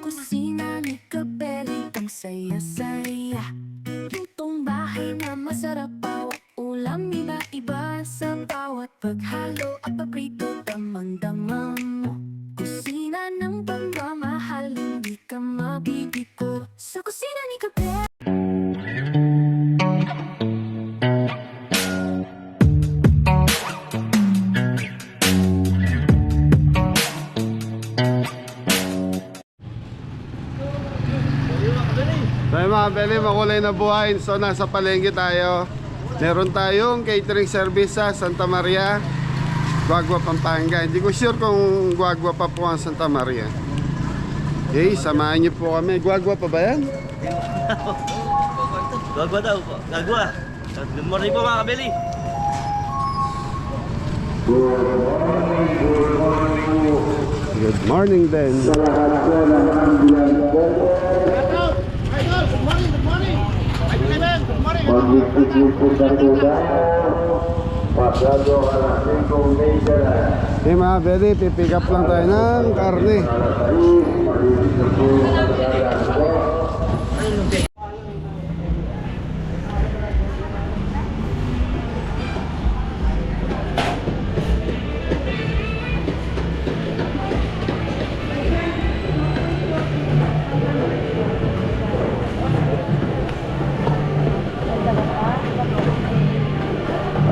kusina ni Kabeli, ang saya-saya. Lutong bahay na masarap, bawat ulam iba-iba. Sa bawat paghalo at paprito, damang-dama mo. Kusina ng pagmamahal, hindi ka mabibigo. Sa kusina ni Kabeli. Tayo mga Beli, makulay na buhayin. So nasa palengke tayo. Meron tayong catering service sa Santa Maria, Guagua, Pampanga. Hindi ko sure kung Guagua pa po ang Santa Maria. Okay, samahan niyo po kami. Guagua pa ba yan? Gagwa daw po. Gagwa. Good morning po mga kabeli. Good morning then. Okay mga Beli, pipick up lang tayo ng karne.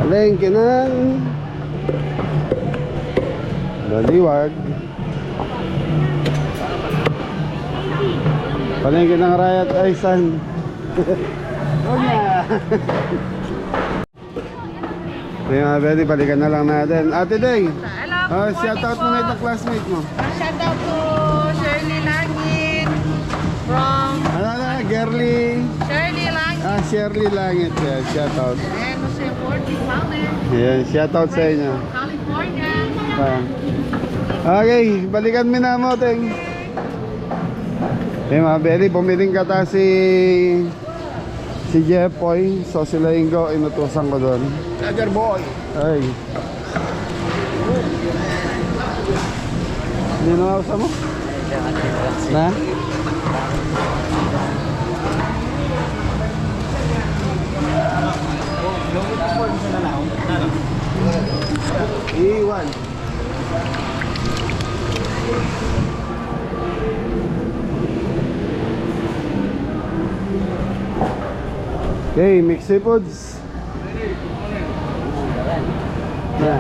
Palengke ng Baliwag. Palengke ng Rayat Aysan. Okay mga Beli, balikan na lang natin. Ate Day, shout out mo na itong classmate mo. Shout out to Shirley Langit from Girly. Shirley Langit Shirley Langit. Yeah, shout out. and Jose Forty Mountain, Ayan, shout out sa inyo. California. Okay, balikan mo na mo, Teng. Okay mga Beli, bumiling kata si Jeffoy. So sila Ingo, inutusan ko doon. Tiger boy. Ay. Ninawasa mo? Na? Iwan. Okay, mix seafoods. Na.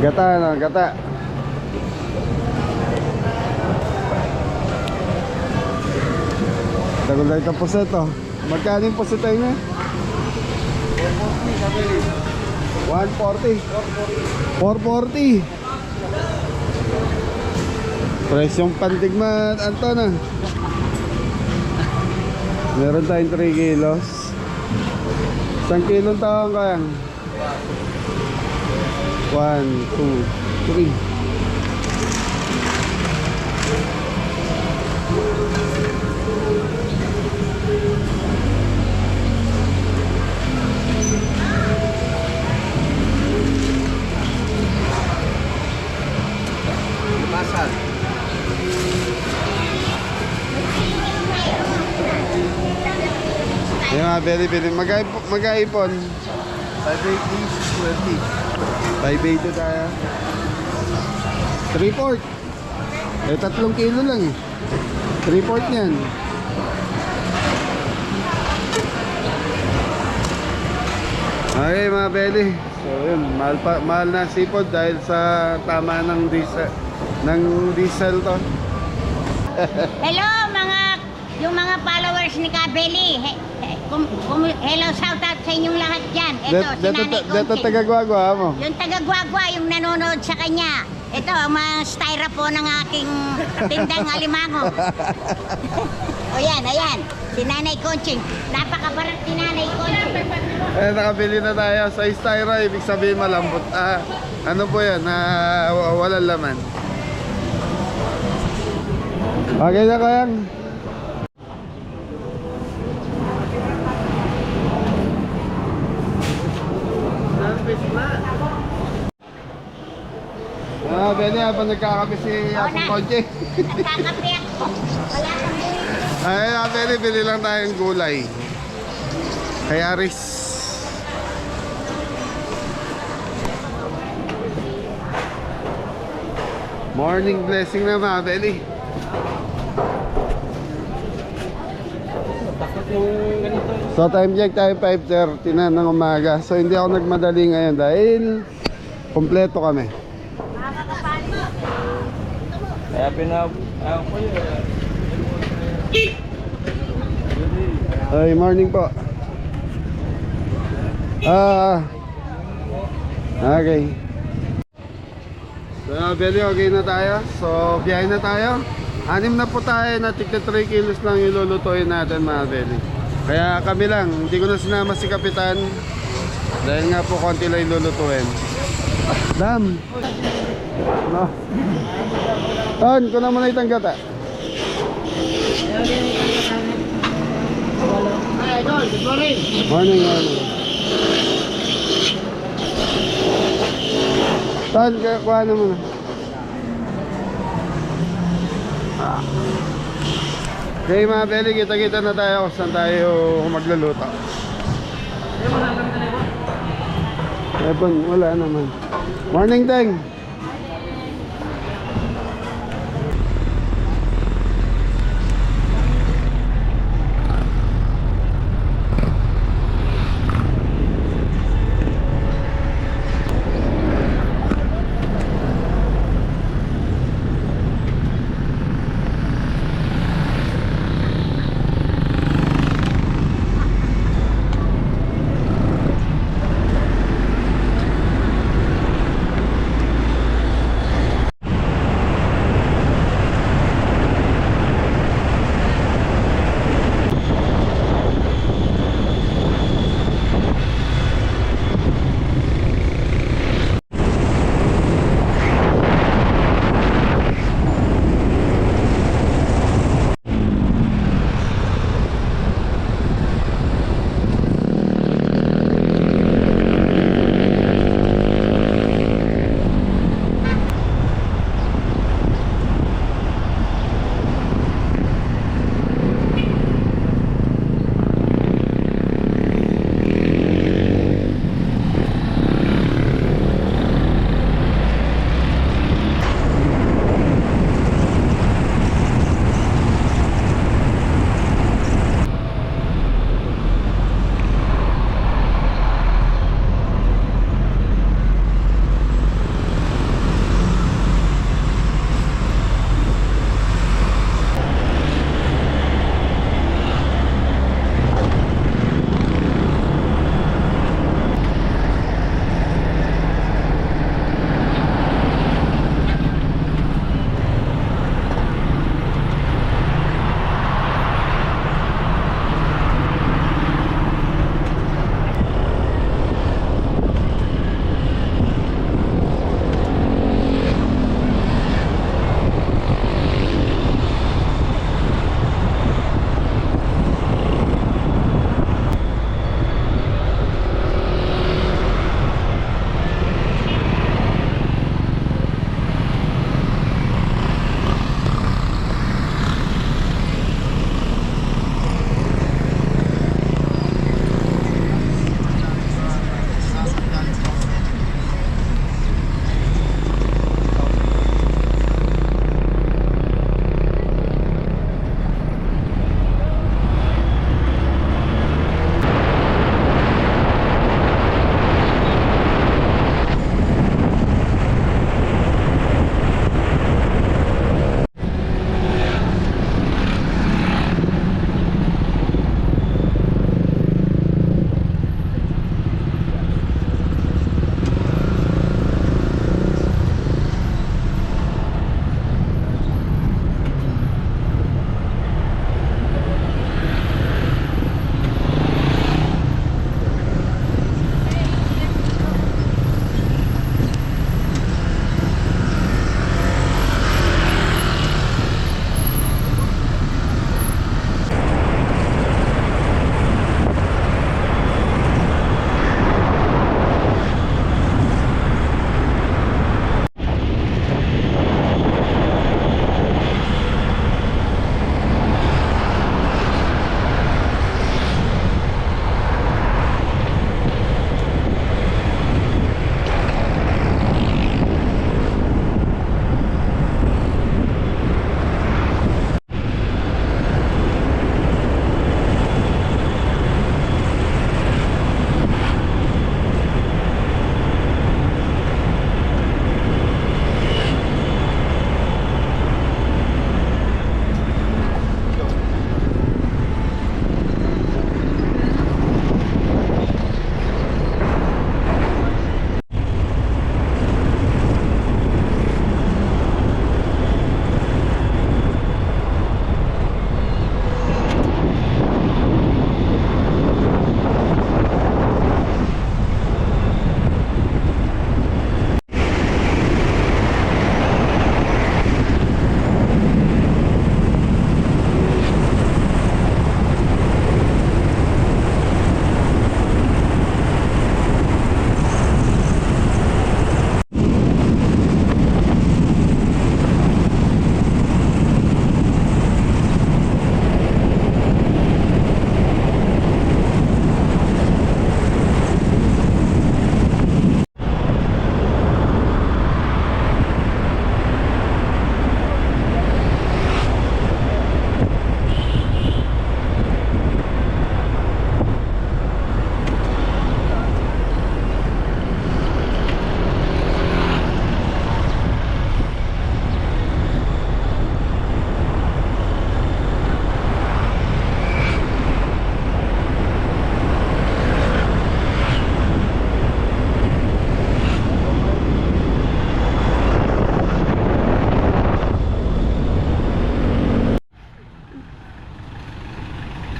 Gata na, gata. Tagal itong puseto. Magkano yung puseto niya? 140. 440. Presyong pantigman, Antona. Meron tayong 3 kilos. 1 kilong tawang kayang 1, 2, 3. Masal. Yung mga bili-bili. Mag-aipon. 580, 580 tayo. 3/4. Eh, 3 kilo lang eh. 3/4 yan. Okay mga beli. So yun, mahal na sipod dahil sa tama ng diesel to. Hello yung mga followers ni Kabeli. Hello, shout out sa inyong lahat dyan. Ito, si Nanay Dito Conching. taga-Guagua mo. Yung taga-Guagua, yung nanonood sa kanya. Ito, ang mga styrofoam ng aking tindang alimango. O yan, ayan. Si Nanay Conching. Napakabarat ni Nanay Conching. Eh, nakabili na tayo sa styro. Ibig sabihin malambot. Ano po yan? Walang laman. Okay na kayang. Beli, habang nagkakape si Ate na. Conche. Nagkakape ako. Wala kang buhay. Ay, Beli, bili lang tayong gulay. Kay Aris. Morning blessing na mga Beli. So time check tayo 5:30 na ng umaga. So hindi ako nagmadali ngayon dahil kompleto kami. Kaya ako yun. Ay, morning po. Okay. So, Beli, okay na tayo. So, biyahe na tayo. 6 na po tayo na tigna 3 kilos lang ilulutuin natin mga Beli. Kaya kami lang, hindi ko na sinama si Kapitan. Dahil nga po konti lang ilulutuin. Dam! No. Ton, ko na muna itanggat ah. Morning, morning. Ton, kuha na muna. Okay mga Beli, kita-kita na tayo kung saan tayo magluluto. Ebon, wala naman. Morning, Teng.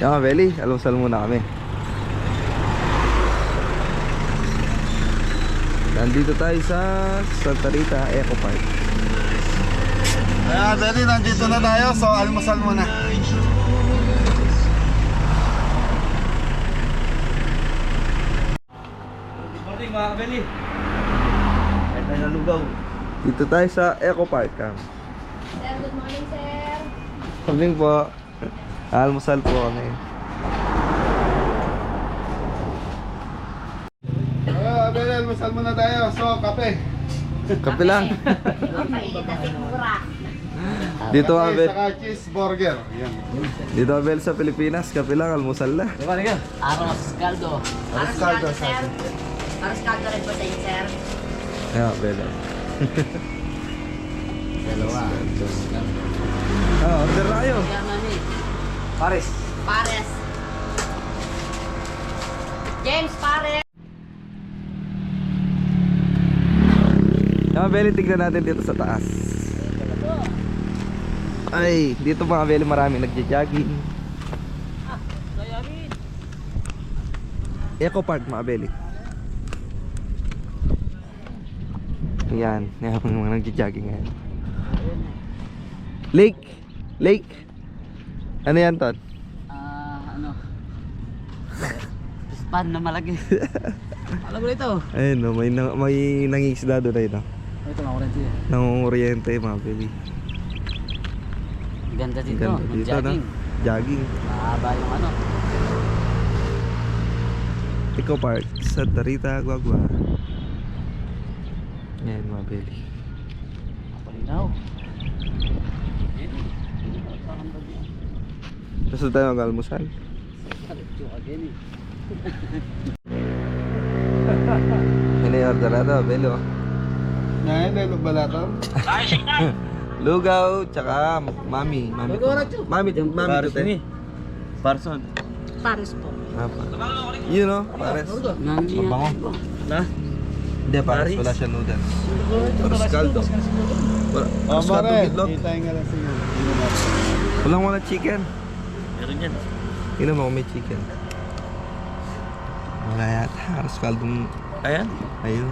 Yan mga Beli, almusal muna kami. Nandito tayo sa Santa Rita Eco Park. Ayan, Benny, nandito na tayo. So, almusal muna. Good morning mga kabeli. Kahit tayo nalugaw. Dito tayo sa Eco Park. Sir, good morning, sir. Morning po. Almusal po kami. Ayan, Benny, almusal muna tayo. So, kape. Kape lang. Mainit na sigura. Dito mga Kape, Bel. saka cheeseburger. Yan. Dito mga Bel sa Pilipinas. Kape lang, almusal na. Aros caldo. Aros caldo, sir. Aros caldo rin po sa inyo, sir. Ayan, Bel. Dalawa. Order na kayo. Pares. James Pares. Mga Beli, tignan natin dito sa taas. Ay, dito mga Beli maraming nagja-jogging. Eco Park mga Beli. Yan, yan mga nagja-jogging ngayon. Lake. Ano yan, Ton? Pan na malaki. Alam mo ito. Ayun, no, may nangingisda doon ay, no? Ito mga kurente. Nang Oriente mga Beli. Ganda dito. Ganda dito, no? Jogging. Mahaba yung ano. Eco Park, Santa Rita, Guagua. Yan mga Beli. Palinaw. Gusto tayo mag-almusal. Ini order na to, Belo. Ngayon, may lugbalato. Lugaw, tsaka mami. Mami Pares to, te. ini. Parson. Pares po. Apa? Yun no, pares. Mabango. Na? Hindi, pares. Pares. Wala siya noodles. Pares caldo. Oh, Pares caldo, pare. itlog. Kita nga lang sa'yo. Wala chicken. Meron yan. Tingnan mo kung may chicken. Wala yata. Pares caldo. Ayan. Ayun.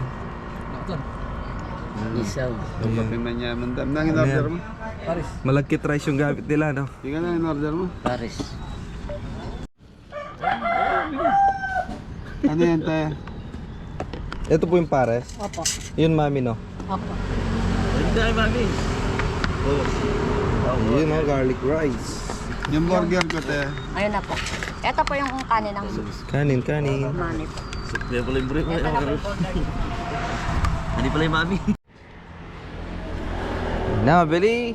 Isaw. Yung kape manyaman dam. Nang in-order mo? Malagkit rice yung gamit nila, no? Tingnan na in-order mo. Pares. Ano yan, tayo? Ito po yung pares. Opo. Yun, mami, no? Opo. Hindi tayo mami. Yun, no? Garlic rice. Yung burger ko, tayo. Ayun na po. Ito po yung kanin ng Kanin. mami po. Sukliya pala yung break. Ito na po yung burger. Hindi pala yung mami. Na, Beli.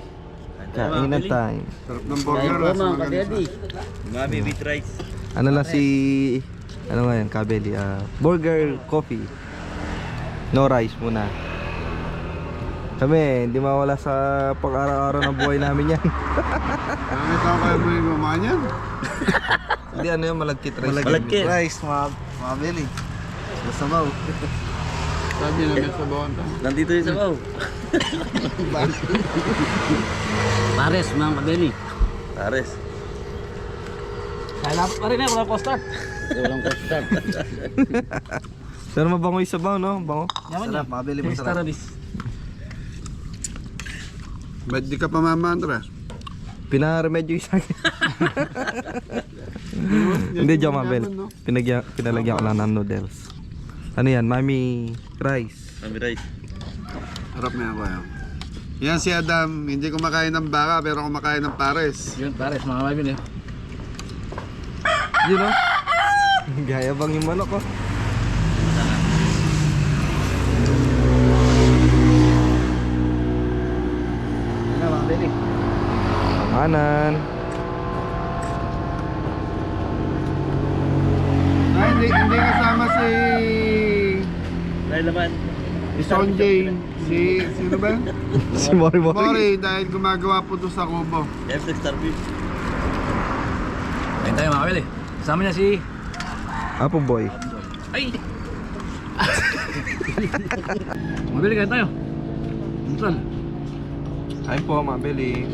Kain Kainan time. Sarap ng burger. Lasa magaling. Mami with rice. Ano lang si... Ano nga yan, Kabeli? Burger coffee. No rice muna. Kami, hindi mawala sa pag-araw-araw ng buhay namin yan. Bakit ako kayo mo yung gumawa niyan? Hindi, ano yung malagkit rice. Malagkit. Rice, mga Beli. Masabaw. Sabi na may sabawan tayo. Nandito yung sabaw. Pares mga kabeli. Pares. Kaya pa rin walang custard. Walang custard. Pero mabango yung sabaw, no? Bango. Sarap, mga Beli, Ba't di ka pa mamantra? Pinaremedyo yung sa akin. Hindi, joke mga Beli. Pinalagyan ko lang ng noodles. Ano yan? Mami rice. Mami rice. Harap na ako yan. Yan si Adam, hindi kumakain ng baka pero kumakain ng pares. Yun, pares mga kabeli. Yun, no? Gaya bang yung manok, oh? Ano mga kabeli? Pamanan. Hindi kasama si Dahil naman. Sonjay. Sino ba? Si Mori. Mori, dahil gumagawa po to sa kubo. F6 star beef. Kain tayo mga kabeli. Kasama niya si... Apo boy. Ay! Mabili kain tayo. Minsan. Ayun po, mga Beli.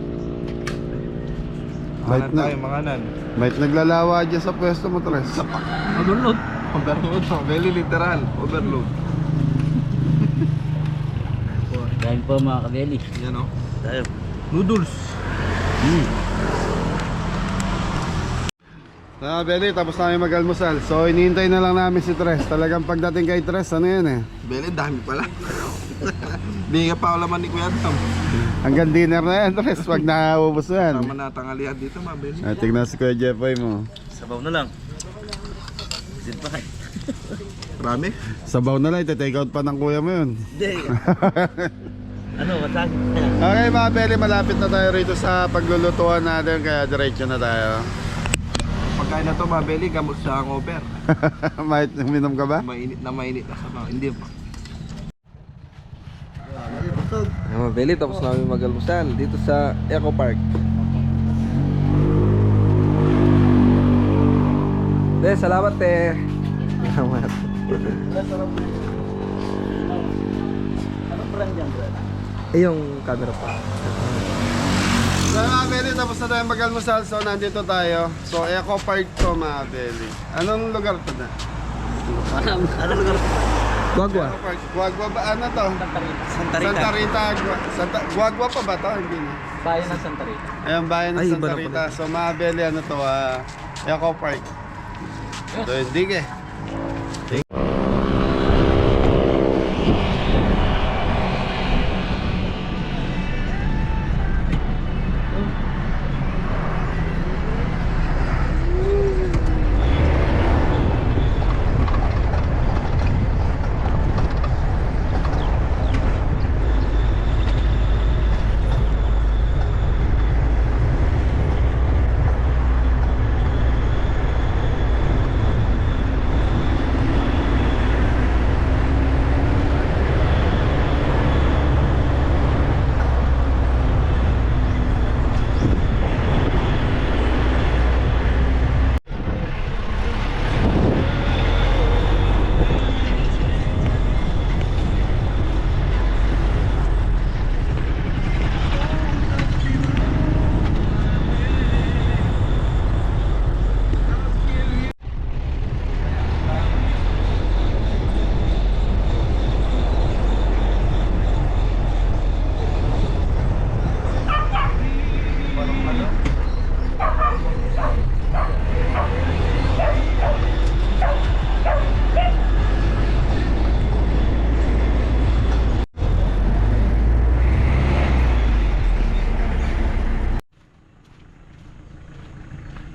Bait Manganan na. tayo, manganan. Bait naglalawa dyan sa pwesto mo, Tres. Overload. Overload. Belly literal. Overload. Dahil po mga kabeli. Yan o. Tayo. Noodles. Belly, tapos namin mag-almusal. So, iniintay na lang namin si Tres. Talagang pagdating kay Tres, ano yan eh? Belly, dami pala. Di nga pa laman ni Kuya Dam. Hanggang dinner na yan, Tres. Wag nakakubos yan. Tama na tanghalian dito, ma, Belly. Tignan si Kuya Jeffoy mo. Sabaw na lang. Isin pa kayo. Marami. Sabaw na lang, iti-take out pa ng kuya mo yun. Hindi. Ano, matag? Okay mga Belly, malapit na tayo rito sa paglulutuan natin. Kaya diretso na tayo. Pagkain na to, ma, Belly, gamot sa hangover. Mahit, uminom ka ba? Mainit na sabaw. Hindi pa. Mga Belly, tapos namin mag-almusal dito sa Eco Park. Salamat Salamat. Anong brand yan, bro? Yung camera pa. So mga Belly, tapos na tayo mag-almusal. So nandito tayo. So Eco Park to mga Belly. Anong lugar to na? Anong lugar? Guagua. Eco Park. Guagua ba? Ano to? Santa Rita. Santa Rita. Guagua pa ba to? Hindi na. Bayan ng Santa Rita. Ayan, bayan ng Ay, iba Santa na Rita. So mga Belly, ano to? Eco Park. So hindi ke.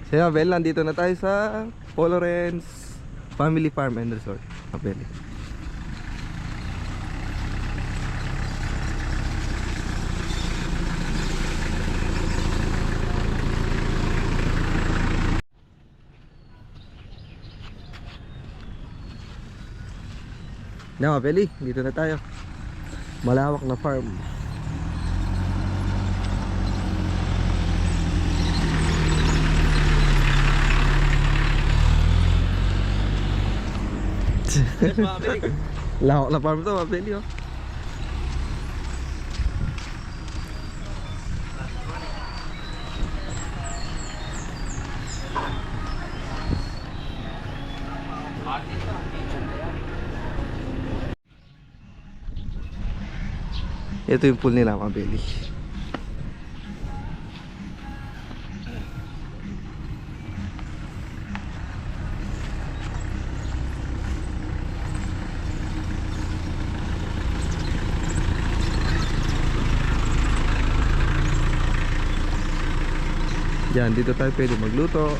So yun, Bel, nandito na tayo sa Polo Renz Family Farm and Resort. Bel. Na, Beli, dito na tayo. Malawak na farm. Lawak na farm to, Mabeli, oh. Ito yung pool nila, Mabeli. Yan, dito tayo pwede magluto.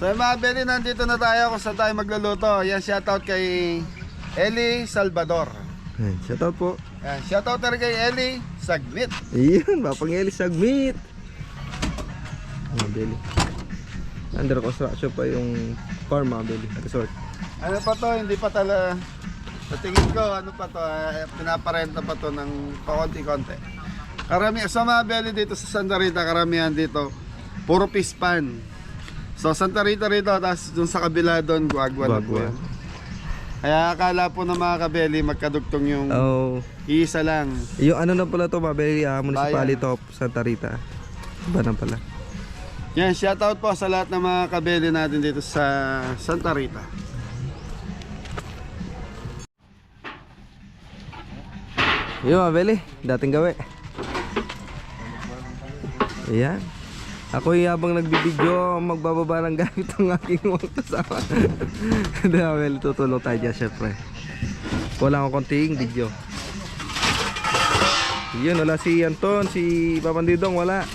So mga Beli, nandito na tayo kung saan tayo magluluto. Yan, shoutout kay Eli Salvador. Yan, shoutout po. Yan, shoutout na rin kay Eli Sagmit. Iyon, Mapang-Eli Sagmit. Mabeli. Under construction pa yung farm, Mabeli. Resort. Ano pa to, hindi pa tala. Sa tingin ko, ano pa to, pinaparenta pa to ng pakonti-konti. Sa mga Beli dito sa Santa Rita, karamihan dito, puro pispan. So Santa Rita rito, tapos dun sa kabila doon, Guagua na po Guagua. yan. Kaya akala po ng mga kabeli magkadugtong yung Oh, isa lang. yung ano na pala to, mga belly, municipality Bayan. of Santa Rita. Iba na pala. Yan, shoutout po sa lahat ng mga kabeli natin dito sa Santa Rita. Yun mga belly, dating gawi. Ayan. Ako habang nagbibideo, magbababa ng gamit ang aking mga kasama. Hindi mga belly, tutulong tayo dyan syempre. Wala akong konting video. Yun, wala si Anton, si Papandidong, wala.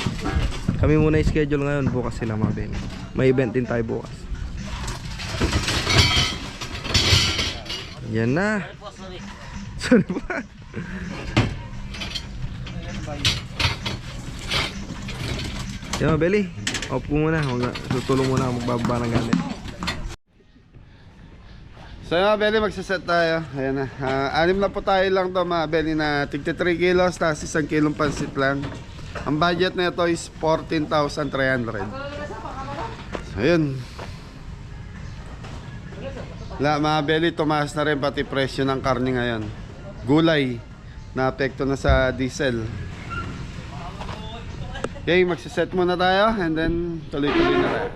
Kami muna yung schedule ngayon, bukas sila mga belly. May event din tayo bukas. Yan na. Sorry pa. Yan mga belly, off ko muna. Tutulong muna ako magbababa ng gamit. So mga belly, magsaset tayo. Ayan na. Anim na po tayo lang to mga belly na tigti 3 kilos tapos 1 kilong pansit lang. Ang budget na ito is 14,300. So yun. Mga belly, tumaas na rin pati presyo ng karne ngayon. Gulay na apekto na sa diesel. Okay, magsaset muna tayo and then tuloy-tuloy na tayo.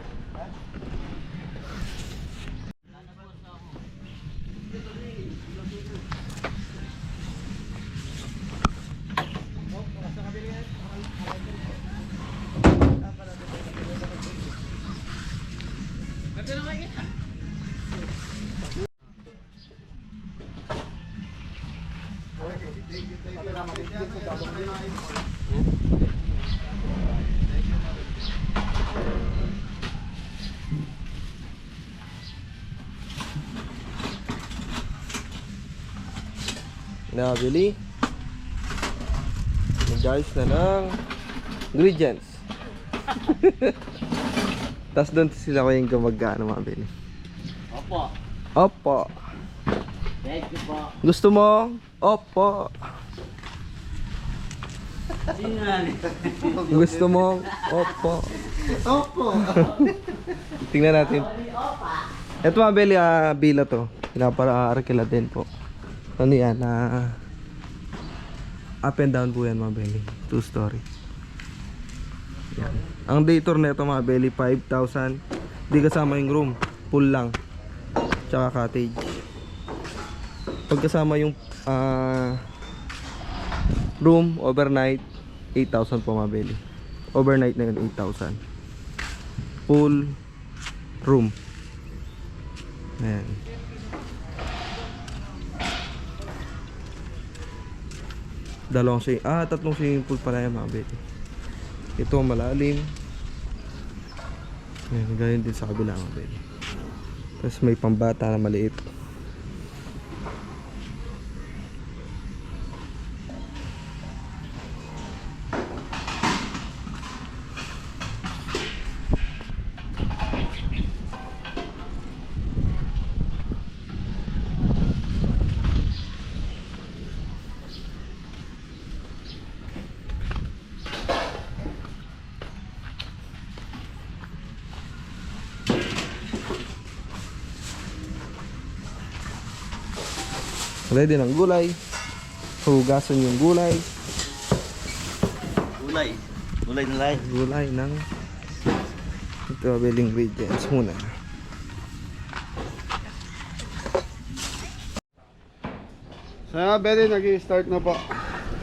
Nabili. Guys na ng ingredients. Tapos doon sila ko yung gumagano mabili. Opo. Opo. Thank you po. Gusto mo? Opo. Gusto mo? Opo. Opo! Tingnan natin. Ito mabili, bila to. Pinapara-arkila din po. Ano yan? Up and down po yan mabili. 2-story. Yan. Ang day tour na ito mabili 5,000. Di kasama yung room. Full lang. Tsaka cottage. Pagkasama yung room, overnight, 8,000 po mabili. Overnight na yun, 8,000. Full room. Ayan. Tatlong swimming pool pala yan mabili. Ito malalim. Ayan, ganyan din sa kabila mabili. Tapos may pambata na maliit. Ready ng gulay. Hugasan yung gulay. Gulay. Gulay na lang. Gulay ng ito mabili ingredients muna. So mga belly, nag-i-start na po.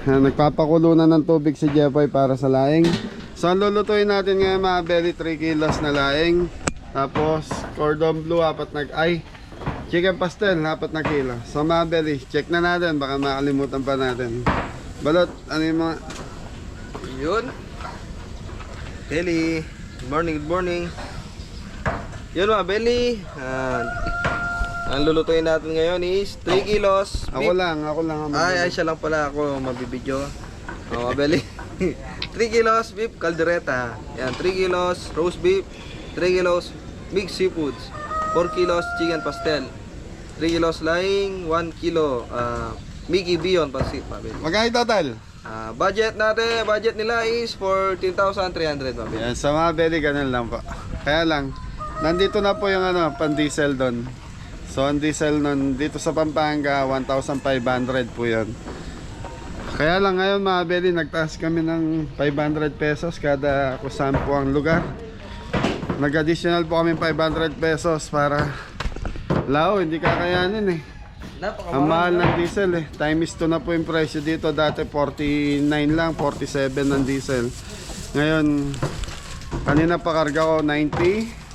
Nagpapakulo na ng tubig si Jeffoy para sa laing. So ang lulutuin natin ngayon mga belly, 3 kilos na laing. Tapos cordon bleu, chicken pastel, 4 na kilo. So mga belly, check na natin, baka makalimutan pa natin. Balot, ano yung mga... Yun. Belly. Good morning, good morning. Yun mga belly. Ang lulutuin natin ngayon is 3 kilos beef. Ako lang ang Ay, siya lang pala ako mabibidyo. Mga belly. 3 kilos beef caldereta. Yan, 3 kilos roast beef. 3 kilos mixed seafoods. 4 kilos chicken pastel. 3 kilos laing, 1 kilo Mickey Beyond pansit mabili. Magkano total? Budget nila is 14,300 mabili. Yan, sa mga belly, ganun lang po. Kaya lang, nandito na po yung pan-diesel doon. So ang diesel nun dito sa Pampanga 1,500 po yun. Kaya lang ngayon mga Beli, nagtaas kami ng 500 pesos kada kung saan po ang lugar. Nag-additional po kami 500 pesos para lao, hindi kakayanin eh. Ang mahal ng diesel eh. Times 2 na po yung presyo dito. Dati 49 lang, 47 ng diesel. Ngayon, kanina pa karga ko 90.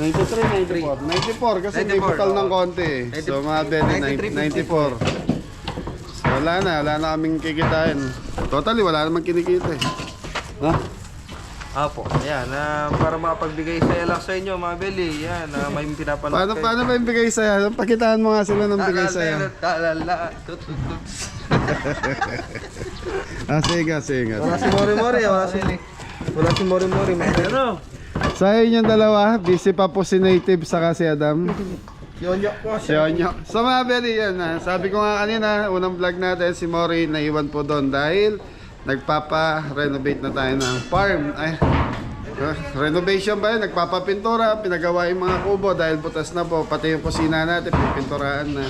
93, 94. 94 kasi may 94, butal ng oo. konti eh. So mga Beli, 94. So, wala na kaming kikitain. Totally, wala namang kinikita eh. Ha? Apo, yan, para makapagbigay saya lang sa inyo mga Beli, yan, may pinapanood Paano ba yung bigay saya? Pakitaan mo nga sila ng bigay saya. Talala, Sige. Wala si Mori-Mori, wala si Mori-Mori. Pero, Sa inyong dalawa, busy pa po si Native saka si Adam. Yonyo ko. Si Onyo. So mga Beli, yan ha. Sabi ko nga kanina, unang vlog natin, si Mori naiwan po doon dahil nagpapa-renovate na tayo ng farm. Ay, renovation ba yun? Nagpapapintura, pinagawa yung mga kubo dahil butas na po. Pati yung kusina natin, pipinturaan na.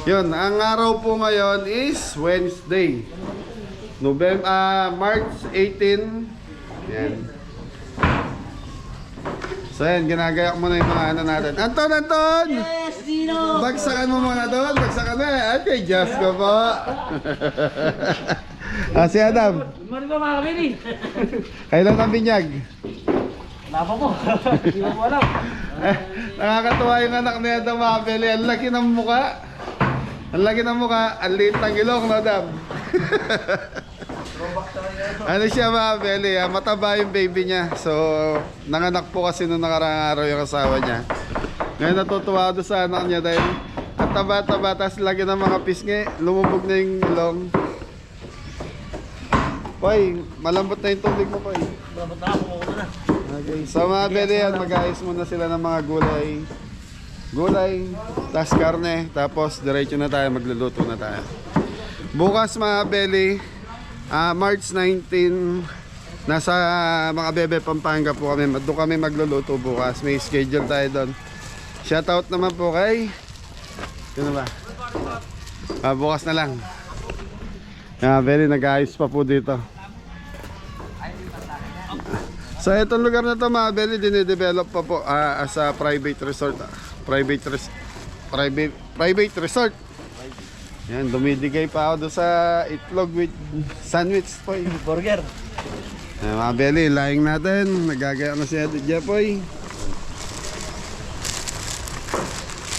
Yun, ang araw po ngayon is Wednesday. March 18. Yan. So yan, ginagayak mo na yung mga ano natin. Anton! Yes, Dino! Bagsakan mo muna doon, bagsakan mo. Okay, just ko po. Si Adam. good morning po mga kabili. Kailan ang binyag? Napa po. Hindi mo alam. Nakakatuwa yung anak ni Adam Mabeli. Ang laki ng muka. Ang laki ng muka. Ang liit ng ilong, no, Adam? Ano siya mga Beli, mataba yung baby niya. So, nanganak po kasi nung nakarang araw yung asawa niya. Ngayon natutuwa doon sa anak niya dahil ang taba-taba, tapos lagi ng mga pisngi, lumubog na yung ilong. Poy, malambot na yung tubig mo, Poy. Malambot na ako, kumukuha na. Okay, so mga Beli, mag-ayos muna sila ng mga gulay, tas karne, tapos diretso na tayo, magluluto na tayo. Bukas mga Beli, March 19, nasa mga Bebe Pampanga po kami. Doon kami magluluto bukas. May schedule tayo doon. Shoutout naman po kay sino ba? Bukas na lang. Very nag-ayos pa po dito. Sa itong lugar na to mga Beli, dinidevelop pa po as a private resort. Private resort. Yan, dumidigay pa ako doon sa itlog with sandwich po. Burger. Mga Beli, laing natin. Nagagaya na si Ate Jepoy.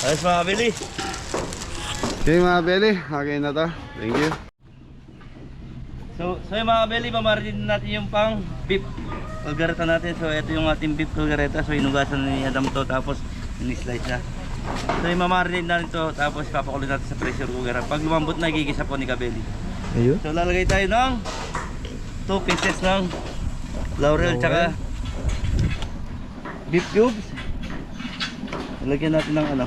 Ayos mga kabili. Okay mga Beli, okay na to. Thank you. So yung mga kabili, mamaritin natin yung pang beef kalgareta natin. So ito yung ating beef kalgareta. So inugasan ni Adam to, tapos in-slice na. So imamarinate natin to, tapos papakuloy natin sa pressure cooker. Pag lumambot na, gigisa po ni Kabeli. Ayun. So lalagay tayo ng 2 pieces ng laurel tsaka beef cubes. Lagyan natin ng ano,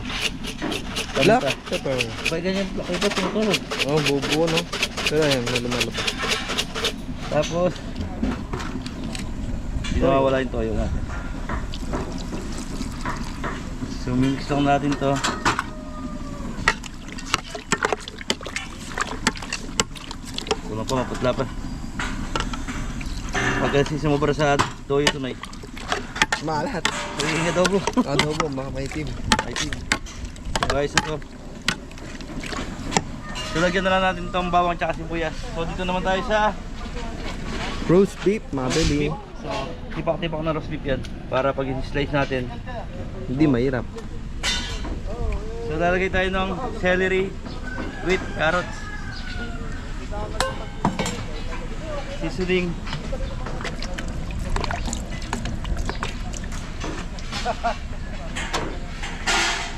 Black paminta. pepper. Bakit ganyan? Bakit ba tumutunog? Oh, bubuo no. Pero yan, lumalapit. Tapos hindi nawawala yung toyo natin. So mix lang natin to. Kulang pa, maputla pa. Pag kasi sumubra sa toyo ito may Malat. pagiging adobo. Adobo, mga maitim. Ay, guys, ito. So lagyan na lang natin itong bawang tsaka sibuyas. So dito naman tayo sa Roast beef, mga Beli. beef. So tipak-tipak na roast beef yan para pag i-slice natin. Hindi mahirap. So lalagay tayo ng celery with carrots. Seasoning.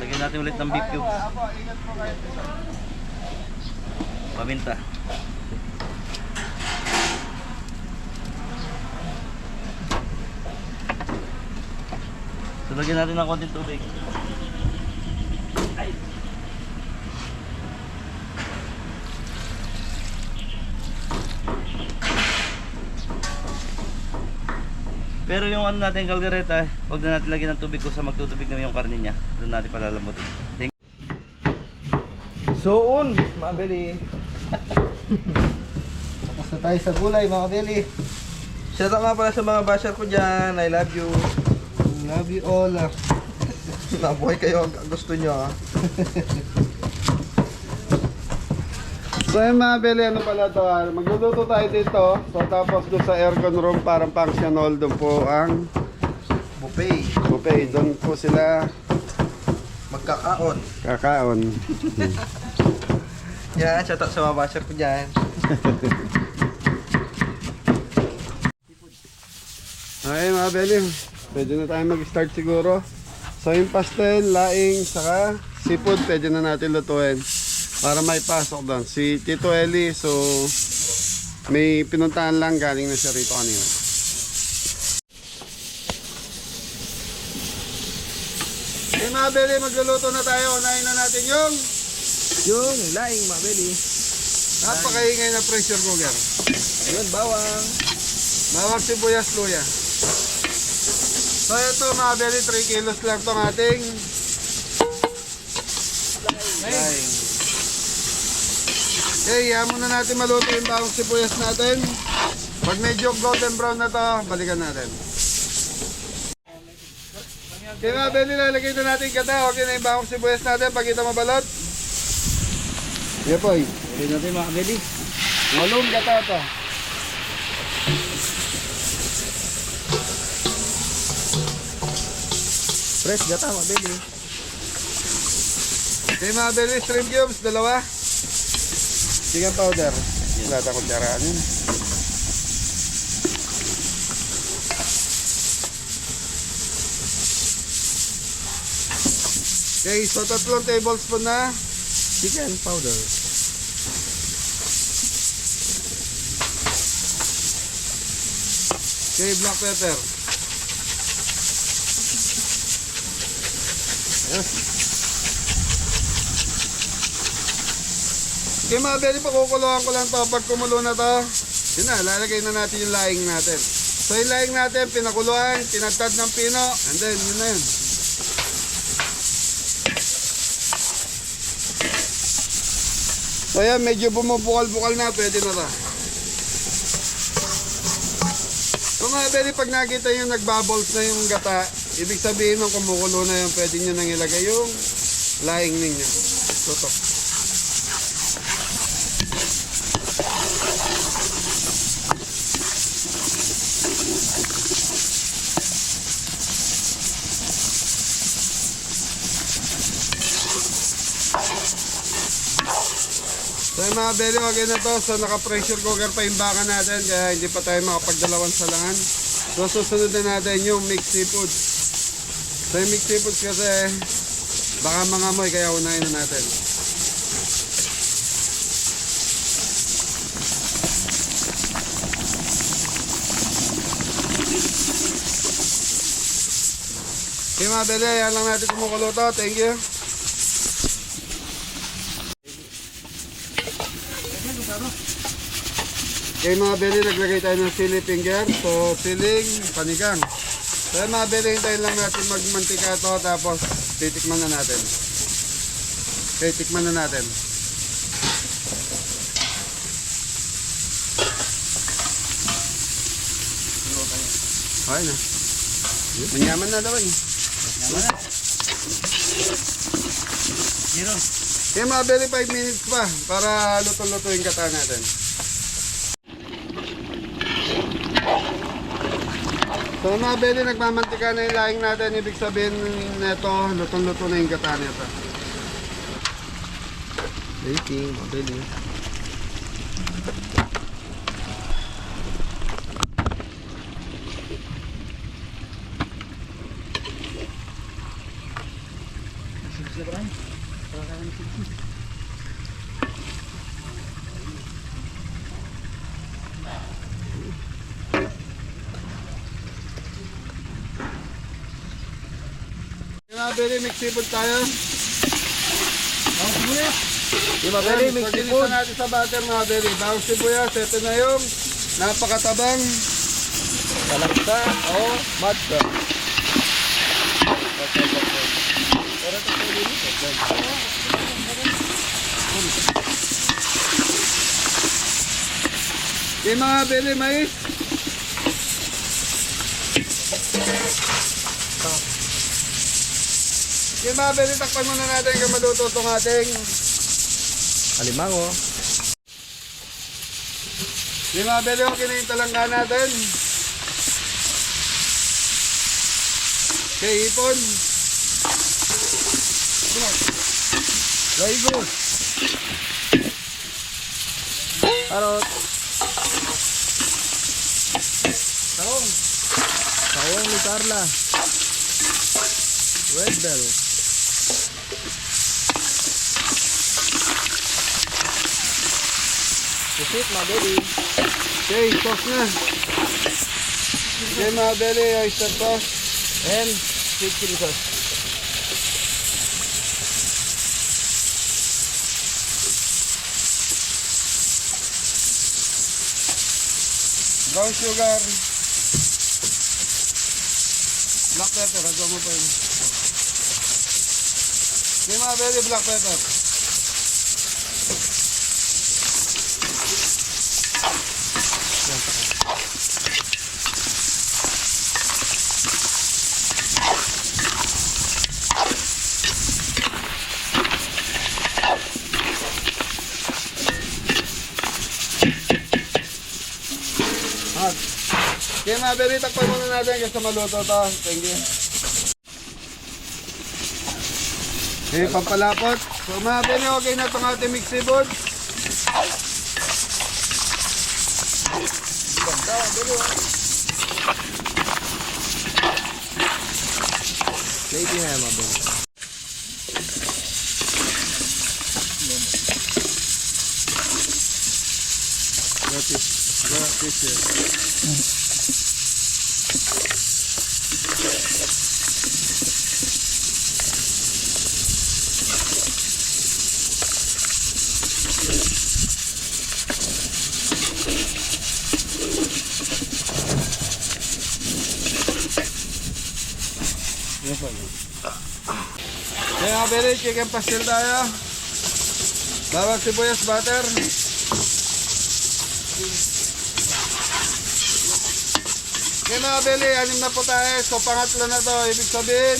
Lagyan natin ulit ng beef cubes. Paminta. So lagyan natin ng konting tubig. Pero yung ano natin kaldereta, huwag na natin lagyan ng tubig kung sa magtutubig na yung karne niya. Doon natin palalambutin. Soon, mga beli. Tapos na tayo sa gulay, mga beli. Shout out nga pala sa mga basher ko dyan. I love you. Love you all. Nabuhay kayo ang gusto nyo ha. So yun mga beli, ano pala to, magluluto tayo dito. So tapos doon sa aircon room, parang function hall, doon po ang Buffet. buffet. Doon po sila Magkakaon. kakaon. Yan, shout out sa mga basher ko dyan. Okay mga beli, pwede na tayo mag-start siguro. So yung pastel, laing, saka seafood, pwede na natin lutuin. Para may pasok doon. Si Tito Eli, so may pinuntahan lang, galing na siya rito kanina. Okay mga beli, magluluto na tayo. Unahin na natin yung Yung laing, mga beli. napakaingay na pressure cooker. Yun, bawang. Bawang sibuyas, luya. So ito mga beli, 3 kilos lang itong ating laing. Okay, yaman na natin maluto yung bawang sibuyas natin. Pag medyo golden brown na to, balikan natin. Okay mga beli, lalagay na natin gata. Okay na yung bawang sibuyas natin. Pagkita mabalot. Yeah, boy. Pwede natin mga kabeli. Malum gata to. Fresh gata, mga beli. Okay mga beli, shrimp cubes, 2. Chicken powder. Lahat ang kutsaraan yun. Okay, so 3 tablespoon na Chicken powder. okay, black pepper. Okay mga beli, pakukuluan ko lang to. Pag kumulo na to, yun na, lalagay na natin yung laing natin. So yung laing natin, pinakuluan, tinatad ng pino, and then yun na yun. So yan, medyo bumubukal-bukal na, pwede na to. So mga beli, pag nakita yung nagbubbles na yung gata, ibig sabihin nung kumukulo na yun, pwede nyo nang ilagay yung laing ninyo. Tutok. So yung mga beli, okay na to. So naka-pressure cooker pa yung baka natin, kaya hindi pa tayo makapagdalawang salangan. So susunod na natin yung mixed seafood. So yung mixed seafood kasi baka mangamoy, kaya unahin na natin. Okay mga beli, yan lang natin kumukulo to. Thank you. Okay mga beli, naglagay tayo ng sili finger. So siling, panigang. So mga beli, hintayin lang natin magmantika to. Tapos titikman na natin. Okay, tikman na natin. Okay na. Manyaman na daw eh. Zero. Okay mga beli, 5 minutes pa para luto-luto yung gata natin. So mga beli, nagmamantika na yung laing natin. Ibig sabihin nito, lutong-luto na yung gata nito. Waiting, mga beli. Mga beli, mix seafood tayo. Yung mga beli, mix Pagilisa seafood. natin sa butter mga beli. Bawang sibuyas, ito na yung napakatabang Talaksa o matcha. Okay mga bili, mais. Okay mga bili, takpan muna natin kung maluto itong ating Alimango. okay mga bili, okay na yung talangga natin. Okay, ipon. Laigo. Karot. Taong. Sawang ni Carla. Red bell. Pusit mga baby. Okay, sauce na. Okay mga bili, oyster sauce. And sweet chili sauce. Brown sugar. Black pepper, hagwa mo pa yun. Okay mga bili, black pepper. Okay mga bili, takpan muna natin kasi maluto to. Thank you. Okay, pampalapot. So mga bili, okay na itong ating mix seafood. Lady na mga baby. Gratis yan. Okay mga bili, chicken pastel tayo. Bawang sibuyas butter. Okay mga bili, 6 na po tayo. So pangatlo na to, ibig sabihin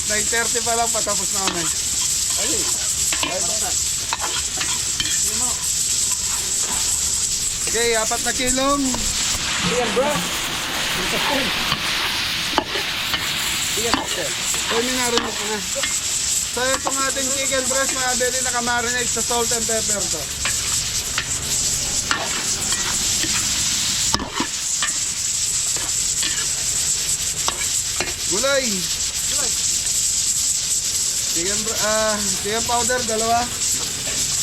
9:30 pa lang, patapos na kami. Okay, 4 na kilong. Ayan bro. So minarinig ko na. So itong ating chicken breast mga bili, nakamarinate sa salt and pepper to. Gulay. Chicken powder, 2.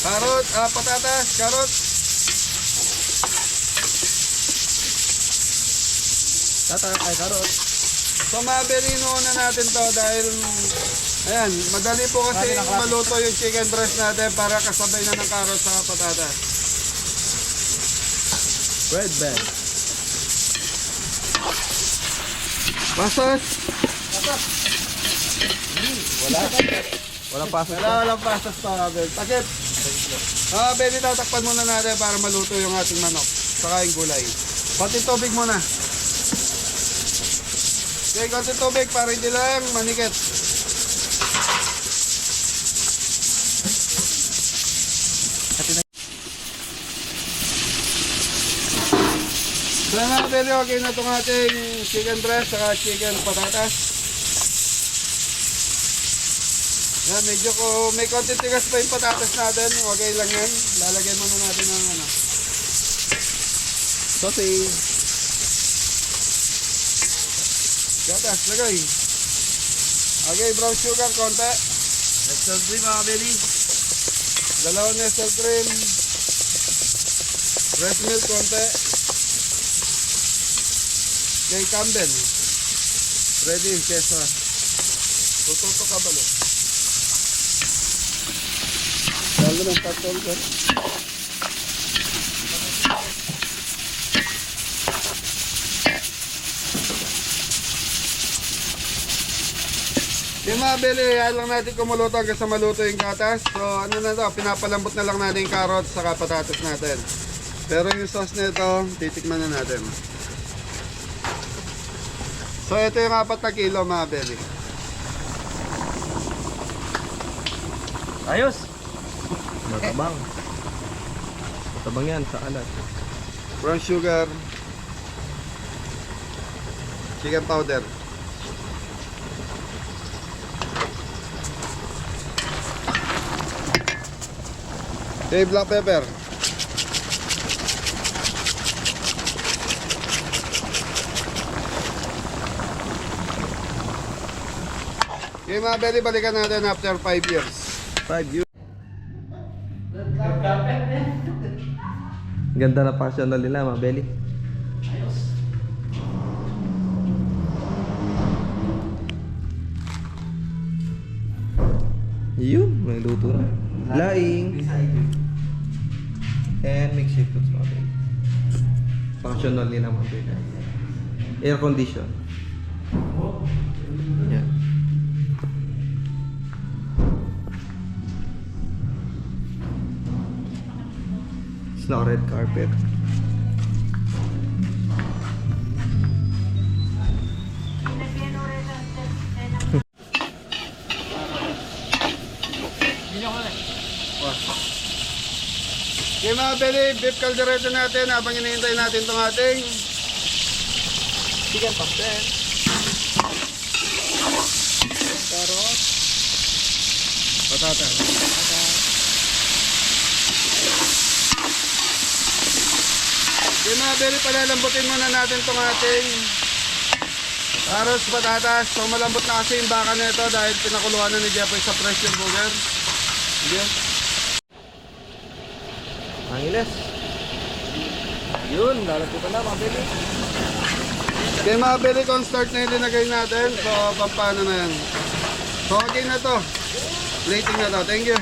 Karot, patatas, karot. Karot. So mabilin na natin to dahil ayan, madali po kasi maluto yung chicken breast natin para kasabay na ng karot sa patatas. Red bell. Pasas. Walang pasok. Walang pasas pa Abel. Takip. Abel, tatakpan muna natin para maluto yung ating manok. Saka yung gulay. Pati tubig muna. Okay, konti tubig para hindi lang manikit. So mga beli, okay na itong ating chicken breast saka chicken patatas. Yan, medyo ko may konti tigas pa yung patatas natin. Okay lang yan. Lalagyan muna natin ng ano. Sausage. Gatas, lagay. Okay, brown sugar, konti. Nestle cream mga beli. 2 Nestle cream. Breast milk, konti. Okay, Campbell. Ready yung queso. Tututo ka balo. Lalo ng tatol, sir. mga beli, hayaan lang natin kumuluto hanggang sa maluto yung gatas. So ano na to, pinapalambot na lang natin yung carrots saka patatas natin. Pero yung sauce nito, titikman na natin. So ito yung 4 na kilo mga beli. Ayos! Matabang. Matabang yan sa alat. Brown sugar, chicken powder. Okay, black pepper. Okay mga beli, balikan natin after 5 years. 5 years. Ganda na passional nila, mga belly. Yun, may luto na. Laing. And mixed seafoods, mga belly. Passional nila, mga belly. Air condition. Yan. It's not red carpet. Okay mga beli, beef caldereta natin habang hinihintay natin itong ating Chicken pastel. carrot, patatas. Okay mga beli, palalambutin muna natin itong ating carrots, patatas. So malambot na kasi yung baka nito dahil pinakuluan na ni Jeffrey sa pressure cooker. Yes. Angiles. Yun, lalapitan na, mga belly. Okay mga beli, cornstarch na yung linagay natin. So pampano na yan. So okay na to. Plating na to. Thank you.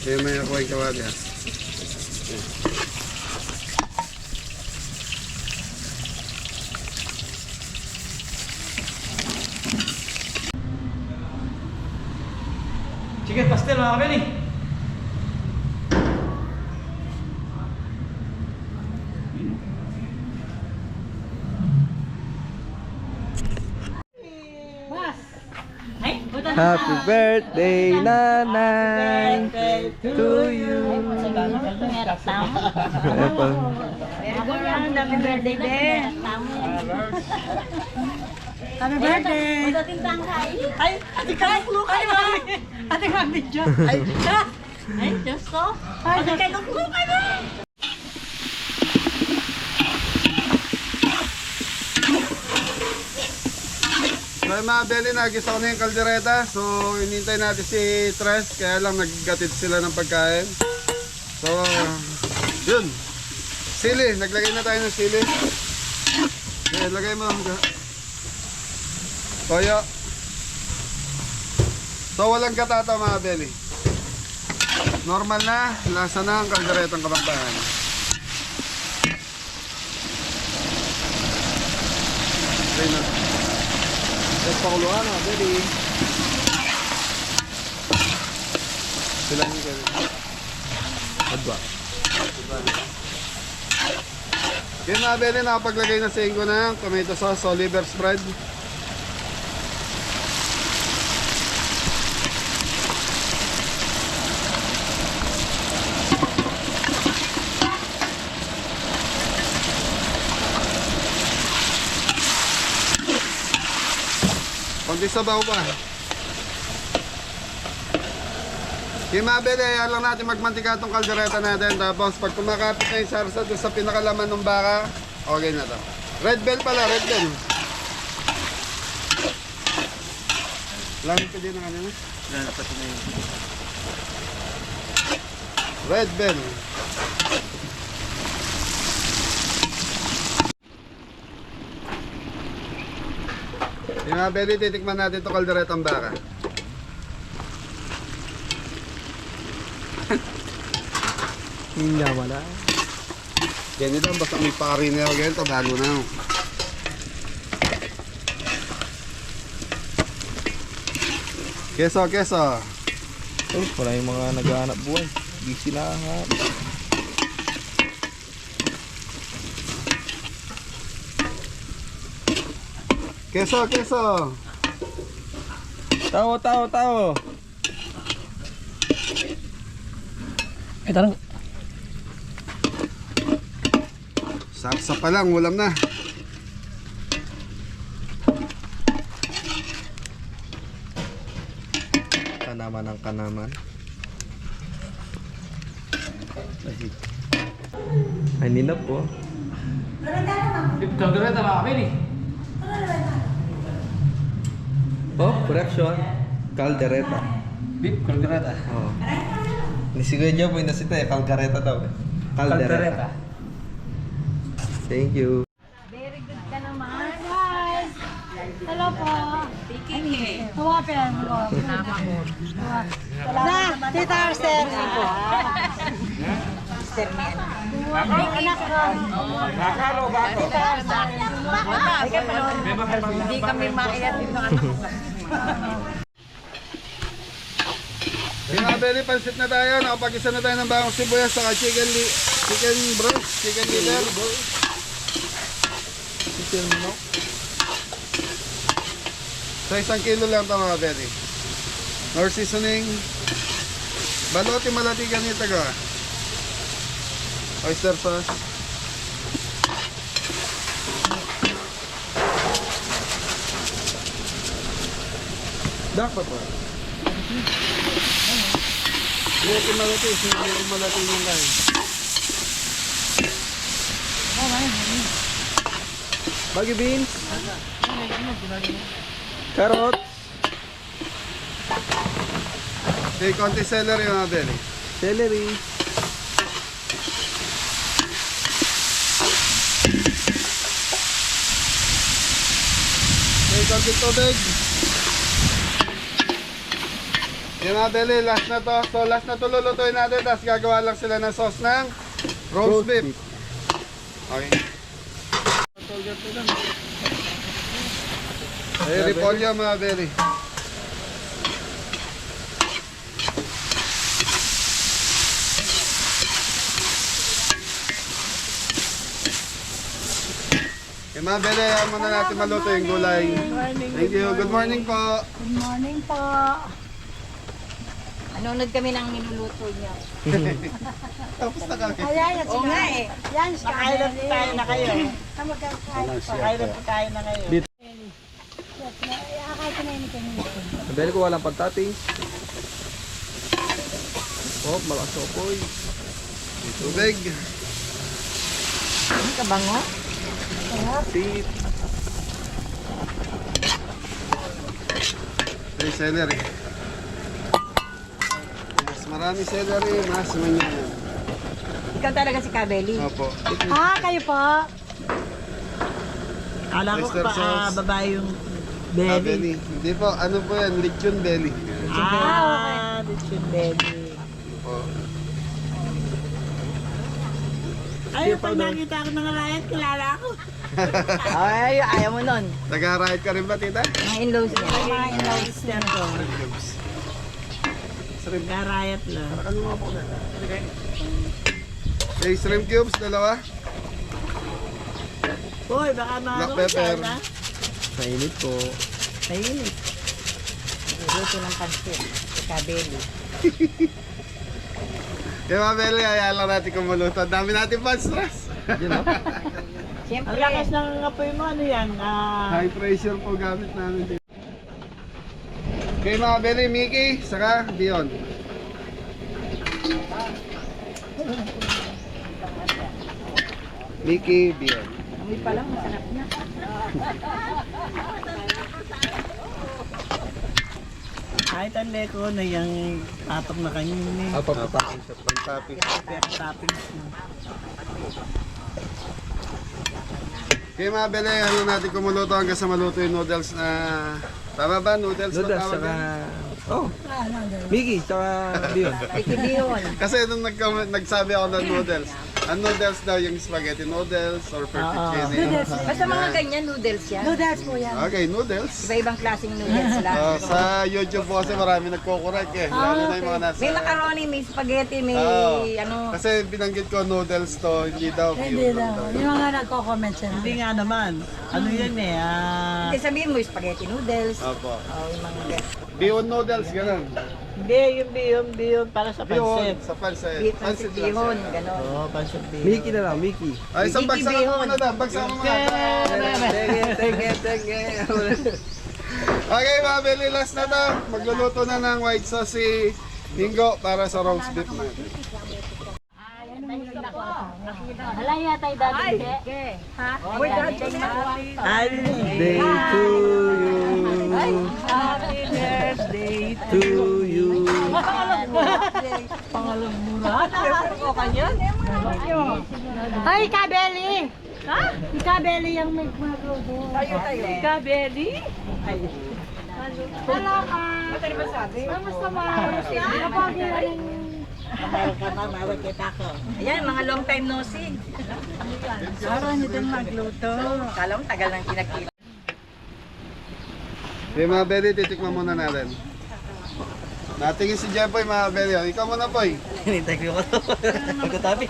Okay, may ako yung kawaga. Chicken pastel mga kabeli. Happy birthday, nanay, to you. Apple. Happy birthday, Ben. Happy birthday. Ay, ate ka nuklo kayo, mami. Ate ka video. Ay, Diyos ko. Ate ka nuklo kayo. So mga beli, nagisa ko na yung kaldereta. So hinintay natin si Tres, kaya lang naggatid sila ng pagkain. So yun, sili, naglagay na tayo ng sili. Okay, lagay mo. Toyo. So walang katata mga beli. Normal na, lasa na ang kalderetang Kapampangan. Okay na. Let's pakuluan, mga belly. Sila yung gawin. Adwa. Okay mga beli, nakapaglagay na sa ingo ng tomato sauce o liver spread. Konti sabaw pa. Okay mga beli, ayan lang natin magmantika itong kaldereta natin. Tapos pag kumakapit na yung sarsa doon sa pinakalaman ng baka, okay na to. Red bell pala, red bell. Lang pa din ang ano na. Dapat na yun. Red Bell. Yung mga belly, titikman natin ito kalderetang baka. Hindi wala. Ganito, basta may pari na ako ganito, bago na. Keso, keso. Oh, wala yung mga naghahanap buhay. Busy na ha. Keso, keso. Tao, tao, tao. Sarsa pa lang, ulam na. Kanaman ang kanaman. Ay, ninap po. Oh, correction. Caldereta. Beef caldereta. Oh. Nisigoy niya po yung nasita eh. Caldereta daw eh. Caldereta. Thank you. Very good ka naman. Hi! Hello po. Tawapin mo. Na, Tita Arster. Anak ko. Hindi kami makiat dito anak ko. Yung mga belly, pansit na tayo. Nakapag-isa na tayo ng bagong sibuyas saka chicken breast, chicken liver. Chicken no? So 1 kilo lang ito mga belly. Nor seasoning. Baloti malati ganito ka. Oyster sauce. Dapat po. Baloti malati, hindi malati yung lain. Baggy beans. Carrot. Okay, konti celery mga belly. Celery. Okay, konti tubig. Yung mga belly, last na to. So last na to lulutuin natin. Tapos gagawa lang sila ng sauce ng roast beef. Okay. Ay, repolyo mga belly. Yung mga belly, ayaw muna natin maluto yung gulay. Thank you. Good morning po. Good morning po. Nanonood kami ng niluluto niya. Tapos na kami. Ayan, Oo nga eh. yan, Nakailan po tayo na kayo. Kamagkakain pa. Nakailan po tayo na kayo. Akay ko na yun kanina. Dahil ko walang pagtating. Oh, malakas ako po. Tubig. Kabango? Sip. Ay, celery. Mas marami celery, mas manyan. Ikaw talaga si Kabeli. Opo. Kayo po. Kala ko Oyster pa sauce. babae yung Ah, belly. belly. Hindi po, ano po yan? Lechon belly. Lechon belly. Opo. Ay, pag nakita ako ng riot, kilala ako. Ay, ayaw mo nun. Taga-ride ka rin ba, tita? Mga in-laws niya. Mga in-sister ko. Nag-riot lang. Okay, shrimp cubes, dalawa. Uy, baka Black maano pepper. ka na. Mainit po. Ayun. Luto ng pansit. Si Kabeli. Kaya mga belly, hayaan lang natin kumuluto. Ang dami natin pa stress. Yun oh. Siyempre. Ang lakas ng apoy mo, ano yan? High pressure po gamit namin dito. Okay mga belly, Mickey, saka Dion. Mickey, Dion. Amoy pa lang, masarap na. Ay, tanda ko na yung tatok na kanina eh. Apa pa? Pang-topping. Pero toppings mo. Kaya mabili, ano natin kumuluto hanggang sa maluto yung noodles na... Tama ba? Noodles ba Noodles, tawag saka... yan? Oh, Mickey, saka Dion. Kasi nung nagsabi ako ng noodles, ang noodles daw yung spaghetti noodles or fettuccine. Basta mga ganyan, noodles yan. Noodles po yan. Okay, noodles. Iba-ibang klaseng noodles lang. Sa YouTube po kasi marami nagko-correct eh. Lalo na yung mga nasa... May macaroni, may spaghetti, may ano. Kasi binanggit ko noodles to, hindi daw. Hindi daw. Yung mga nagko-comment siya. Hindi nga naman. Ano yan eh, Hindi sabihin mo, spaghetti noodles. Opo. Oh, yung mga Bihon noodles, ganun. Hindi, yung bihon para sa Bihon, pansit. sa pansit. beef, Pansit lang bihon, siya. gano'n. Oo, pansit bihon. Mickey na lang, Mickey. Ay, isang Mickey bagsak mo bihon. muna daw. Bagsak mo muna. Tenge. Okay, mga Beli, last na to. Magluluto na ng white sauce si Mingo para sa roast beef natin. Hala yata yung dati. Ha? Uy, dati. Ay, Day to you. happy birthday To you. Pangalang mura. Pero ko kanyan. Ay, Kabeli! Ha? Kabeli yung nagmagluto. Kabeli? Ay. Hello, kamusta ba? Kapag yung... Ayan, mga long time no see. Parang hindi din magluto. Kala mo, tagal nang kinakita. Okay, mga Beli, titikman muna natin. Natingin si Jeffoy, mga Beli. Ikaw muna, Boy. Hinintay ko yung pagkatabi.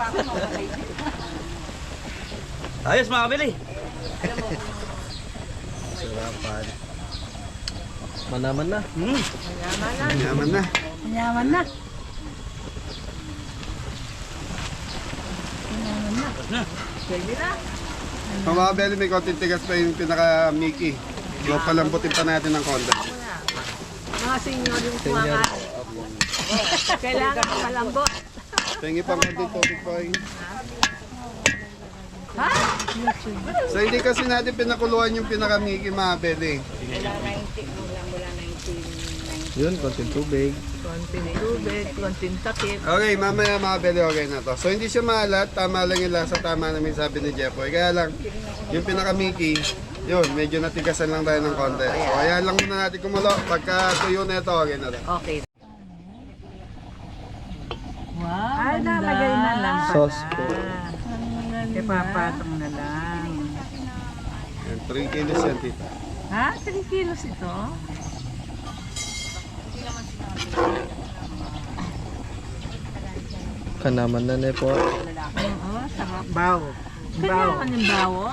Ayos mga kabili. Sarapan. Manaman na. Yaman na. Yaman na. Mga Beli, may konting tigas pa yung pinaka-Mickey. So, palambutin pa natin ng konti. Mga senyor yung kumakas. Kailangan malambot. Tingi pa konting tubig, Boy. So, hindi kasi natin pinakuluan yung pinaka-Mickey, mga Beli. Mula 1990. Yun, konting tubig. Konting tubig, konting takip. Okay, mamaya mga Beli, okay na to. So, hindi siya maalat. Tama lang yung lasa. Tama namin sabi ni Jeffoy. Kaya lang, yung pinaka-Mickey, yun, medyo natigasan lang tayo ng konti. So, kaya lang muna natin kumulo. Pagka tuyo na ito, okay na to. Okay. Wow, ay, nalagay na lang. Sauce po. Ipapatong na lang. Yan, 3 kilos yan, tita. Ha? 3 kilos ito? Kanaman na po. Oo, sarap. Baw. Kanya kanyang bawo?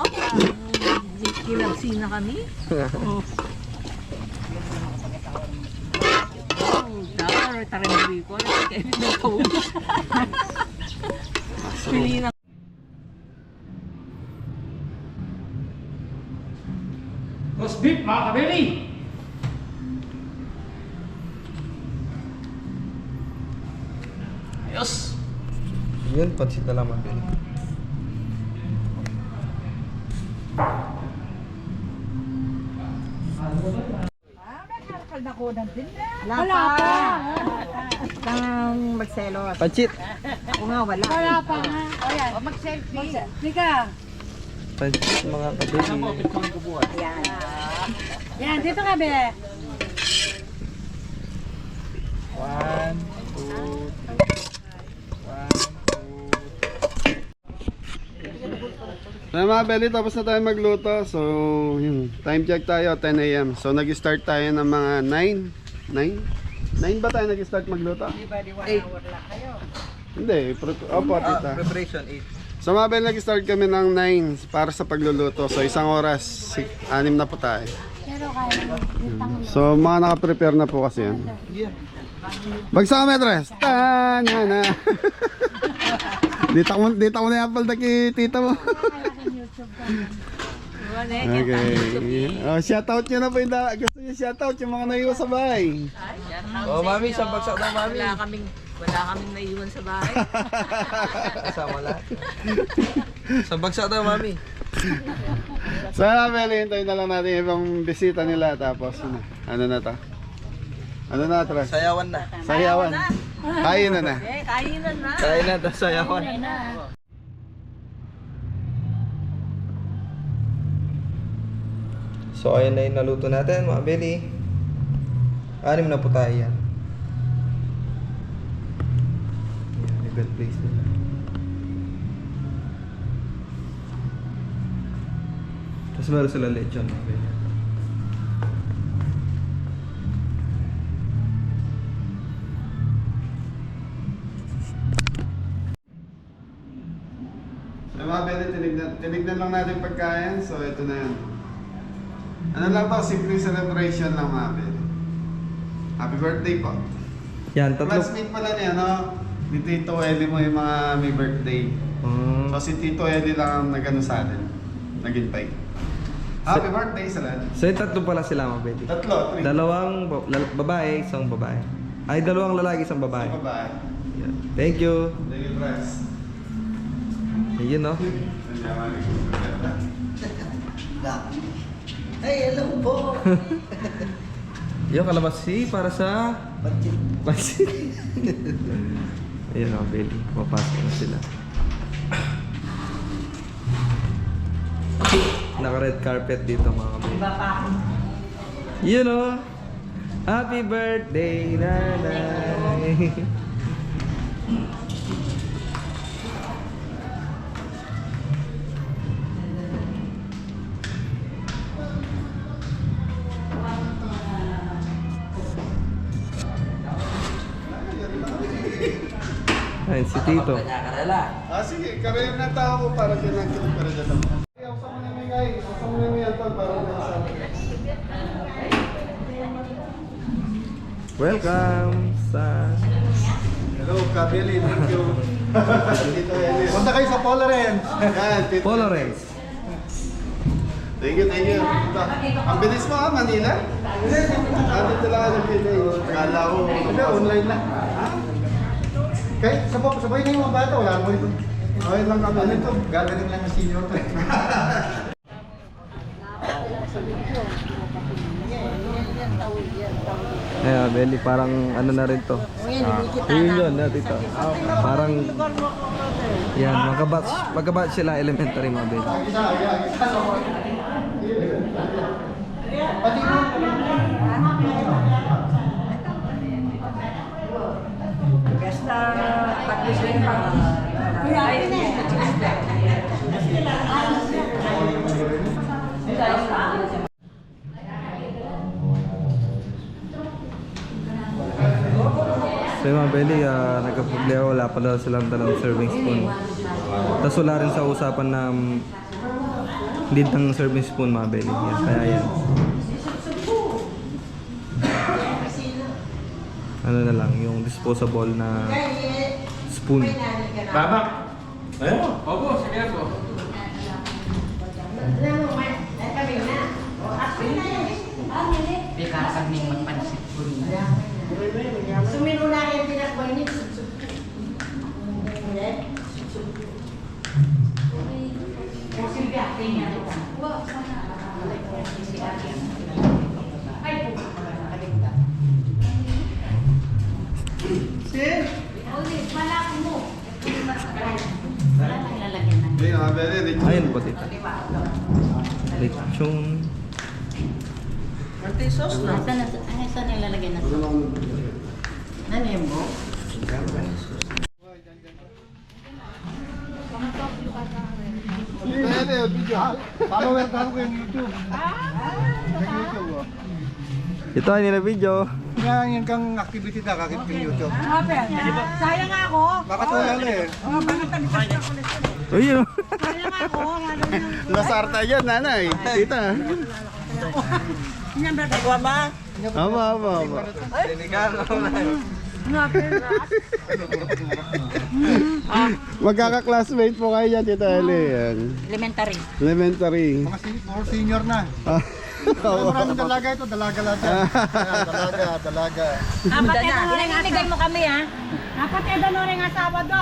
Kilagsi na kami? Oo. Tarimari ko. Kaya nagpawis. Pili na. Roast beef, mga kabeli! Ayos! Yun, pansit na lang mabili. Wala pa. Kang magselos. Pansit! Ako nga, wala. Wala pa nga. Ayan. O, mag-selfie. Lika. Pansit mga kabili. Yan. Yan, dito ka, be. 1, 2, 1, 2. Na mga Beli, tapos na tayo magluto. So, yun, time check tayo, 10 a.m. So, nag-start tayo ng mga 9. 9 ba tayo nag-start magluto? 8. Hindi, opo, tita. Preparation 8. So mga Beli, nag-start kami ng 9 para sa pagluluto. So, isang oras, 6 na po tayo. Pero kaya mo. So, mga naka-prepare na po kasi yan. Bagsak ka, metres! Ta-na-na! Dita ko na yung na kay tita mo. Okay. Oh, shoutout nyo na po yung gusto nyo shoutout yung mga naiwan sa bahay. Oh, mami, isang bagsak daw, mami. Wala kaming naiwan sa bahay. Kasama lahat. Isang bagsak daw, mami. So, Beli, hintayin na lang natin yung ibang bisita nila. Tapos, ano na to? Ano na, Tres? Sayawan na. Sayawan. Kain na na. Kainan na. Kain na, tapos sayawan. So ayan na yung naluto natin mga Belly. 6 na po tayo yan. Yan, event place nila. Tapos meron sila lechon mga Belly. So mga Bele, tinignan lang natin pagkain. So ito na yan. Ano lang to, simple celebration lang mga Bele. Happy birthday po. Yan, tatlo. Classmate pala niya, no? Ni Tito Eli mo yung mga may birthday. So si Tito Eli lang ang nag-ano sa atin. Nag-invite. Happy birthday sa lahat. So yung tatlo pala sila mga Belly. Tatlo, 3. Dalawang babae, isang babae. Ay, dalawang lalaki, isang babae. Sa babae. Yan. Thank you. Thank you, Press. Ayun no. Ay, hello po. Yung kalabasi para sa pansit. Ayun mga Belly. Papasok na sila. Naka-red carpet dito mga Belly. You know, happy birthday, nanay. Ayun si Tito. Sige, karayan na tao ko para kinakita para dyan lang. Usap mo na yung guys. Usap mo na yung yan, tol, para nakasabi. Welcome sa... Hello, Kabeli, thank you. Tito Eli. Punta kayo sa Polarens. Yan, Tito. Polarens. Thank you, thank you. Ang bilis mo Manila? Dito lang ako nagpili. Kala ko. Online na. Kahit sabay na yung mga bata, wala mo ito. Okay lang kami nito. Gagaling lang ang senior to. Ayan, Belly, parang ano na rin to. Reunion na dito. Parang... Yan, magkabatch sila elementary mga Belly. Basta pag-isip pa. So yung mga Belly, nagka-problema, wala pala silang dalang serving spoon. Tapos wala rin sa usapan na need ng serving spoon mga Belly. Yan, kaya yan. Ano na lang, yung disposable na spoon. Baba. Ayun. Opo, sige po. Sumino na yung pinakbainit. Hindi, mga Bele, Rich. Ayun po dito. Lechon. Saan nilalagyan na ito? Ano yung mo? Bele, video ha. Follower ka ko yung YouTube. Ito ay nila video. Yan kang activity na kakit yung YouTube. Sayang ako. Makatulala eh. Uy, yun. Sayang ako. Lasarta yan, nanay. Tita. Nagwa ba? Ama. Magkaka-classmate po kayo yan, Tita Eli. Yan. Elementary. Elementary. More senior na. Maraming dalaga ito, dalaga lahat yan. Dalaga. Dapat ito na rin ibigay mo kami ha. Dapat ito na rin ang Sabado.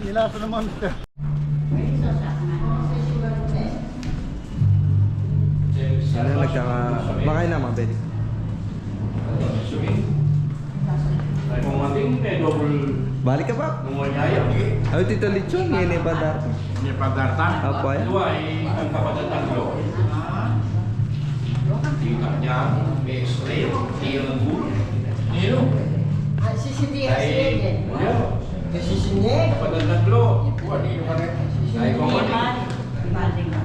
Nila sa naman. Ano nagkaka... Makain na mga Belly. Balik ka pa? Ay, Tito Lechon, ini padar. Ini padartan. Apa ya? Dua ang kapadatan lo. Tingkatnya X-ray, tinggu. Nilo. Kapadatan lo. Buat ini pada. Saya komani.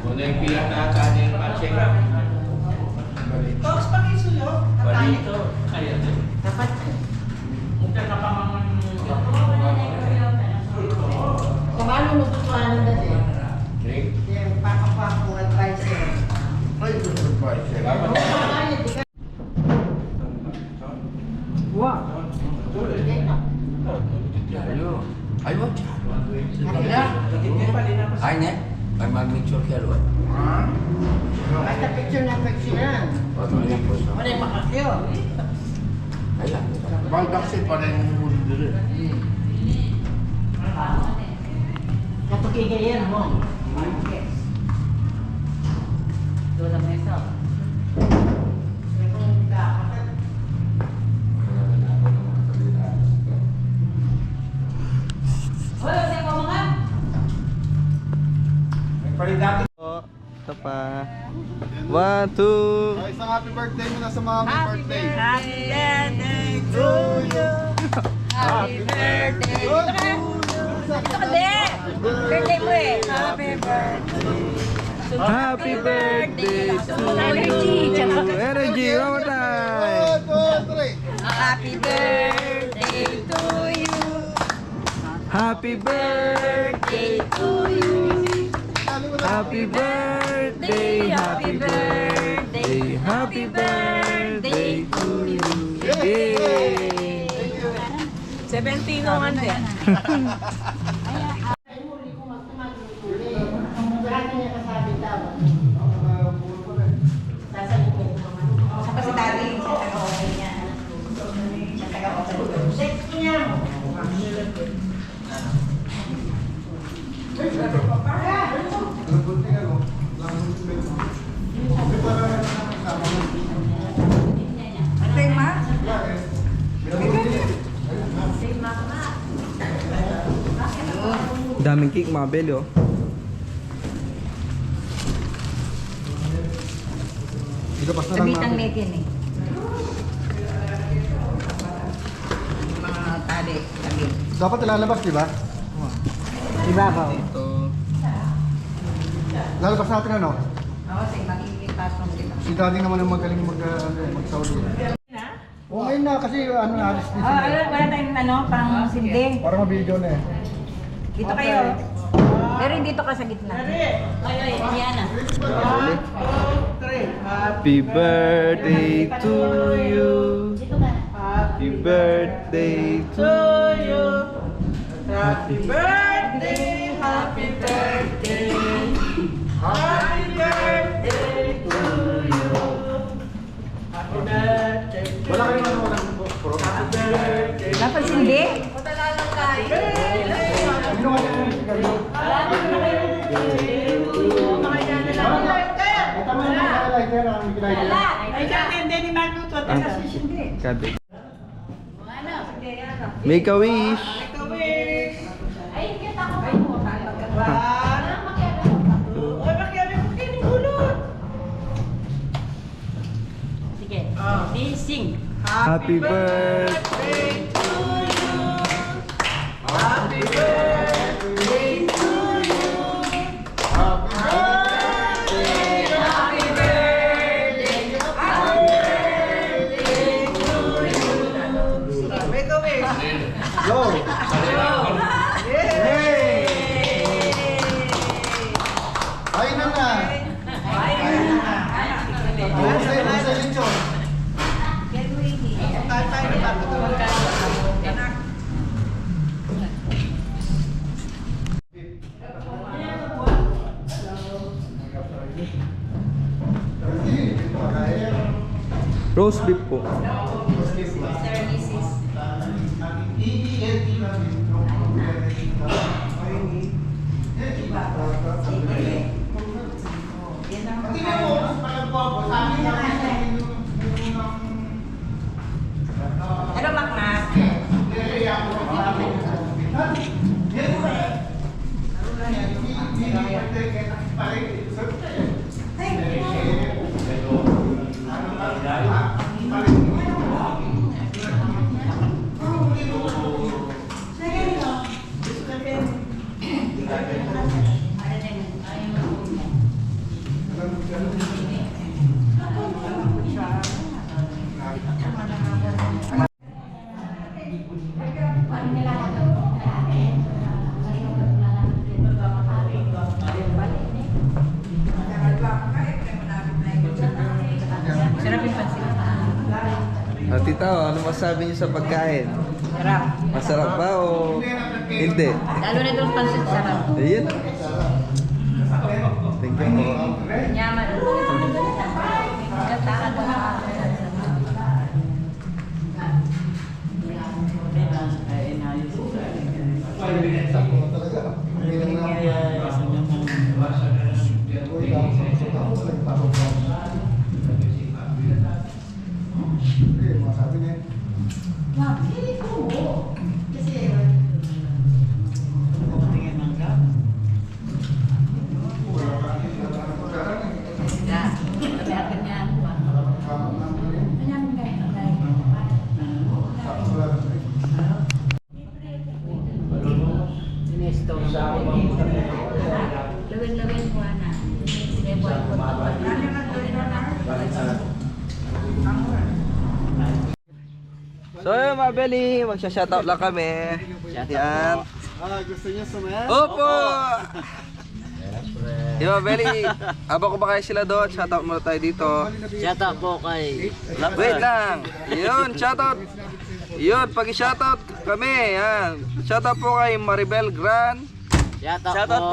Kung yung pila na atin yung pa-check up. Tapos pag isuyo, Balito. Kaya din. dapat Mungkin napangaman. kumano mo tutuanan dati? Okay. Yung pakapakong advisor. Salamat. Ay, ne? Ay, mag-picture kayo, luwan. Basta picture na picture yan. Wala yung makakyo. Ayan. Napagigayan mo. Doon ang mesa. Ito pa. 1, 2. Ay, isang happy birthday mo na sa mga may birthday. Happy birthday to you. Happy birthday to you. Ito ka din. Birthday mo eh. Happy birthday. Happy birthday to Energy. you. Energy, one more time. 1, 2, 3. Happy birthday to you. Happy birthday to you. Happy birthday, happy birthday, happy birthday to you. Yay! 17 naman din. Sa kasi dati, sa taga-okay niya. Sa taga-okay. Sex niya. Antay ma? Daming cake, mga beli, oh. Igapas na lang Sabitang natin. mekin eh. Mga tali, tabi. Dapat ilalabas, di ba? Ibabaw. Lalabas natin ano? Oo, sige, makikipasong kita. Si Daddy naman ang magaling mag-saudi. Oo, ngayon na kasi ano alis din Oh, wala tayong pang sindi. Para ma-video na eh. Dito kayo. Pero hindi dito ka sa gitna. Ay, yan na. Happy birthday to you. Happy birthday to you. Happy birthday, happy birthday. Happy birthday to you. Happy birthday. Wala kayong ano, walang Happy birthday. Dapat sindi? Patala lang kayo. Sino ka na yung sigarilyo? Ito mo yung mga lighter, ang lighter. Ay, kaya hindi ni Magluto. Teka, si sindi. Kade. Make a wish. Ay, kita ko kayo mo. Ay, makiyabi ko kayo ng gulot. Sige. Sing. Happy birthday. to you. Happy birthday to you. Happy birthday. Happy birthday. Happy birthday to you. Make a wish. Go! Yay! Ayun na na! Sa lechon. Roast beef po. Tita, ano masabi niyo sa pagkain? Sarap. Masarap ba o hindi? Lalo na itong pansit sarap. Ayun. Thank you po. Yaman. Lawin-lawin ko na. So yun mga Beli, magsha-shoutout lang kami. Yan. Gusto niyo sumayan? Opo! Yung mga Beli, habang kumakain sila doon, shoutout muna tayo dito. Shoutout po kay... Wait lang! Yun, shoutout! Yun, pag-shoutout kami, yan. Shoutout po kay Maribel Gran. Shoutout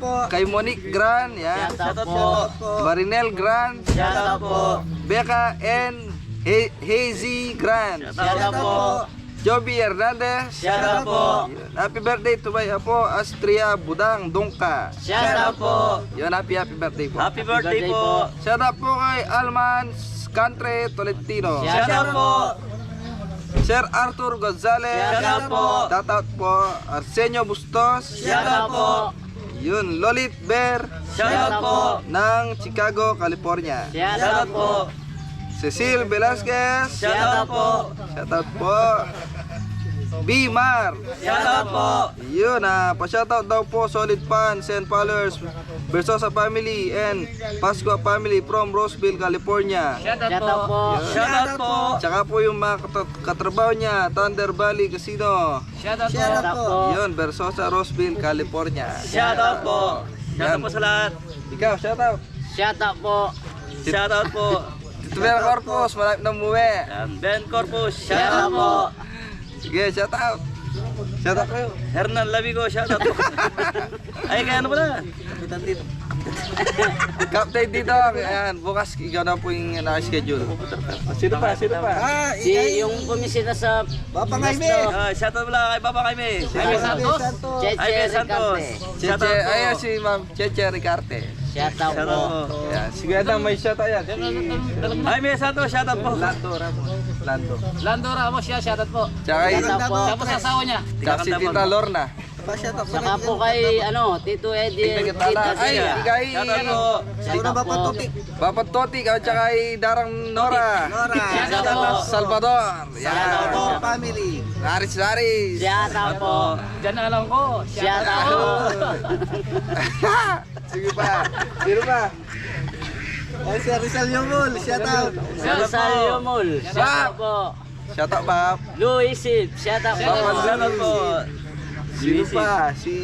po. Kay Monique Gran, yan. Shoutout po. Marinel Gran. Shoutout po. Becca N. Hazy Gran. Shoutout po. Joby Hernandez. Shoutout po. Happy birthday to my apo, Astria Budang Dongka. Shoutout po. Yun, happy birthday po. Happy birthday po. Shoutout po kay Alman Country Tolentino. Shoutout po. Sir Arthur Gonzalez. Shoutout po. Shoutout po. Arsenio Bustos. Shoutout po. Yun, Lolit Bear Shoutout po. ng Chicago, California. Shoutout po. Cecil Velasquez. Shoutout po. Shoutout po. Bimar. Shoutout po. Yun, pa-shoutout daw po solid fans and followers, Versosa family and Pascua family from Roseville, California. Shoutout po. Shoutout po. Tsaka po yung mga katrabaho niya, Thunder Valley Casino. Shoutout po. Yun, Versosa, Roseville, California. Shoutout po. Shoutout po sa lahat. Ikaw, shoutout. Shoutout po. Shoutout po. Tito Ben Corpus, malapit na umuwi. Ben Corpus. Shoutout po. Sige, shoutout. Shoutout kayo. Hernan Labigo. Shoutout po. Ay, kaya ano pala? Captain dito, ayan, bukas ikaw na po yung naka-schedule. Sino pa? Si yung komisina sa Papa Jaime! shoutout pala kay Papa Jaime. Jaime Santos. Jaime Santos. Cheche, ayun si Ma'am Cheche Ricarte. Shoutout po. Ayan, sige na, may shoutout yan. Jaime Santos. Shoutout po. Lando. Ramos siya. Shoutout po. Tsaka Shoutout po. Tapos asawa niya. si Tita Lorna. Saka po kay Tito Eddie. Ay, kay Shoutout po. Papat Totik, at tsaka kay Darang Nora. Shoutout po. Salvador. Yan. Family! Laris. Shoutout po. Diyan na lang ko. Shoutout po. Sige pa. Sino pa? Ay, si Rizal Yomol! Shout out! Rosario Mall. Shoutout po. Shoutout Bab. Louis Sid. Shoutout po. Shoutout po. Sino pa? Si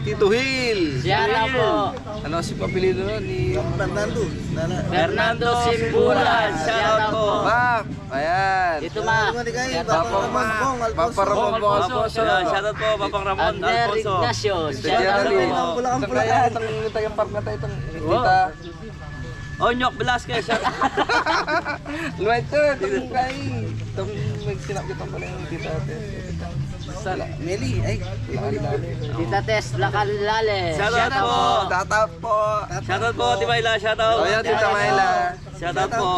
Tito Hill. Shoutout po. Ano si papilido nun? Ni Fernando! Fernando Simbulan. Shoutout po. Bab. Ayan. Ito ma. Papa Ramon Bong Alfonso. Shoutout po, Papang Ramon Alfonso. Ignacio. Shoutout po. Kaya itong tagang park na tayo itong tita. Onyok Velasquez. Luwait to. Itong kay. Itong magsinap kitang pala yung tita natin. Meli! Ay! Tita Tess Lacanlale. Shoutout po. Shoutout po. Shoutout po, Tita Mayla. Shoutout. O yan, Tita Mayla. Shoutout po.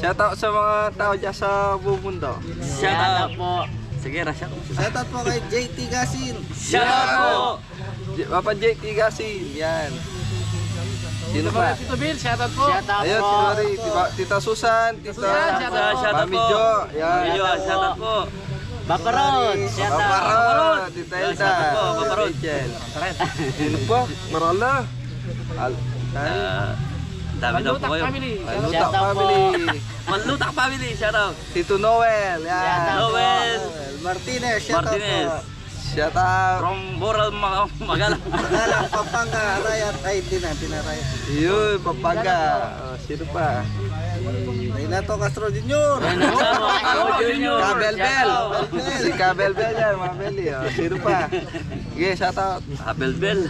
Shoutout sa mga tao dyan sa buong mundo. Shoutout po. Sige na, shoutout. Shout out po kay JT Gasin! Shoutout po. Papa Jake Tigasin. Yan. Sino pa? Tito Bill, shoutout po. Shoutout Ayun, si Mari, Tita Susan, Tita Shoutout Mami po. Jo. Yan. Mami Jo, shoutout po. Paparod, shoutout. Paparod. Tita Elda. Shoutout po, Paparod. Rachel. Sino pa? Marala. Dami daw po kayo. Malutak family. Manlutak family, shoutout. Tito Noel. Yan. Noel Martinez! Shout out Martinez. po! Shout out. From Boral, Magalang. Magalang, Pampanga, Arayat. Ay, Tinarayat. Yun, Pampanga. Sino pa? Renato Castro Jr. Kabelbel. Si Kabelbel yan, mga Beli. Sino pa? Sige, shout out. Abel-bel.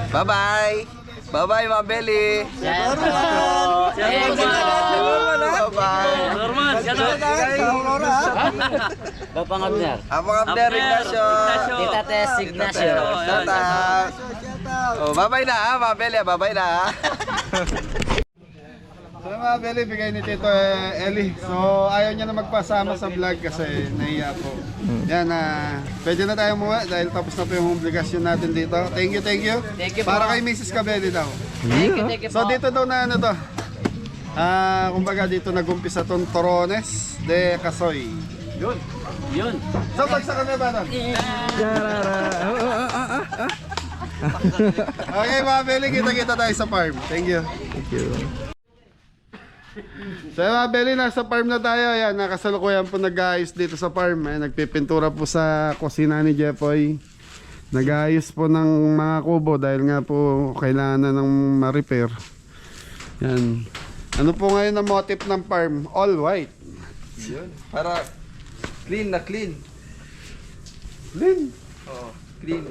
Bye-bye. Bye-bye, mga Beli. Bye-bye. Norman, shout out. Bapang Abner. Abang Abner Ignacio. Tita Tess Ignacio. Shout out. Oh, bye-bye na ha, mga Beli. Bye-bye na ha. So mga Beli, bigay ni Tito Eli. So ayaw niya na magpasama sa vlog kasi nahiya po. Yan, pwede na tayo umuwi dahil tapos na po yung obligasyon natin dito. Thank you, thank you. Thank you Para po. kay Mrs. Cabelli daw. Thank you So po. dito daw na ano to. Kumbaga dito nag-umpisa tong Torones de Casoy. Yun. So pagsaka na ba doon? Okay mga Beli, kita-kita tayo sa farm. Thank you. Thank you. So mga Beli, nasa farm na tayo. Ayan, nakasalukuyan po nag-aayos dito sa farm. Ayan, nagpipintura po sa kusina ni Jeffoy. Nag-aayos po ng mga kubo dahil nga po kailangan na ng ma-repair. Yan. Ano po ngayon ang motif ng farm? All white. Yun. Para clean na clean. Clean. Oh, clean.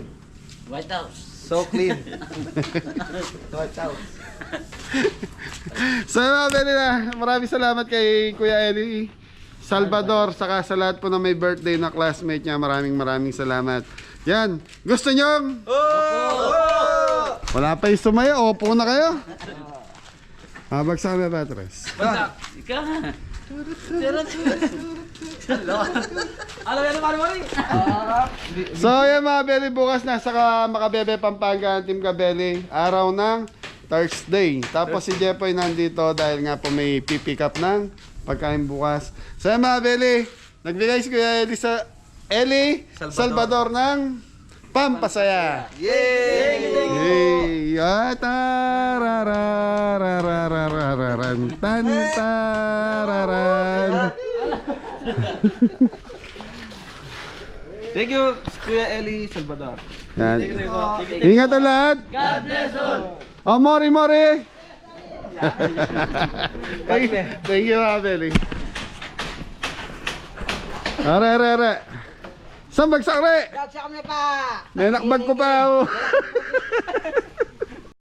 White House. So clean. White House. So mga Beli na, maraming salamat kay Kuya Eli Salvador, saka sa lahat po na may birthday na classmate niya. Maraming salamat. Yan, gusto nyong? Wala pa yung sumayo, opo na kayo. Bagsak na Patres. Ika. So yan mga Beli, bukas nasa Makabebe, Pampanga ang Team Kabeli. Araw ng Thursday. Tapos si Jeffoy nandito dahil nga po may pipick up ng pagkain bukas. So yan mga Beli, nagbigay si Kuya Eli Salvador ng Pampasaya. Yay! Yay! Tarararararararan, tantararan. Thank you, Kuya Eli Salvador. Yan. Ingat ang lahat. God bless all. Oh, Mori! Thank you, Abeli. Are. Saan bagsak, re? Sa kami pa! May nakbag ko pa. Oh.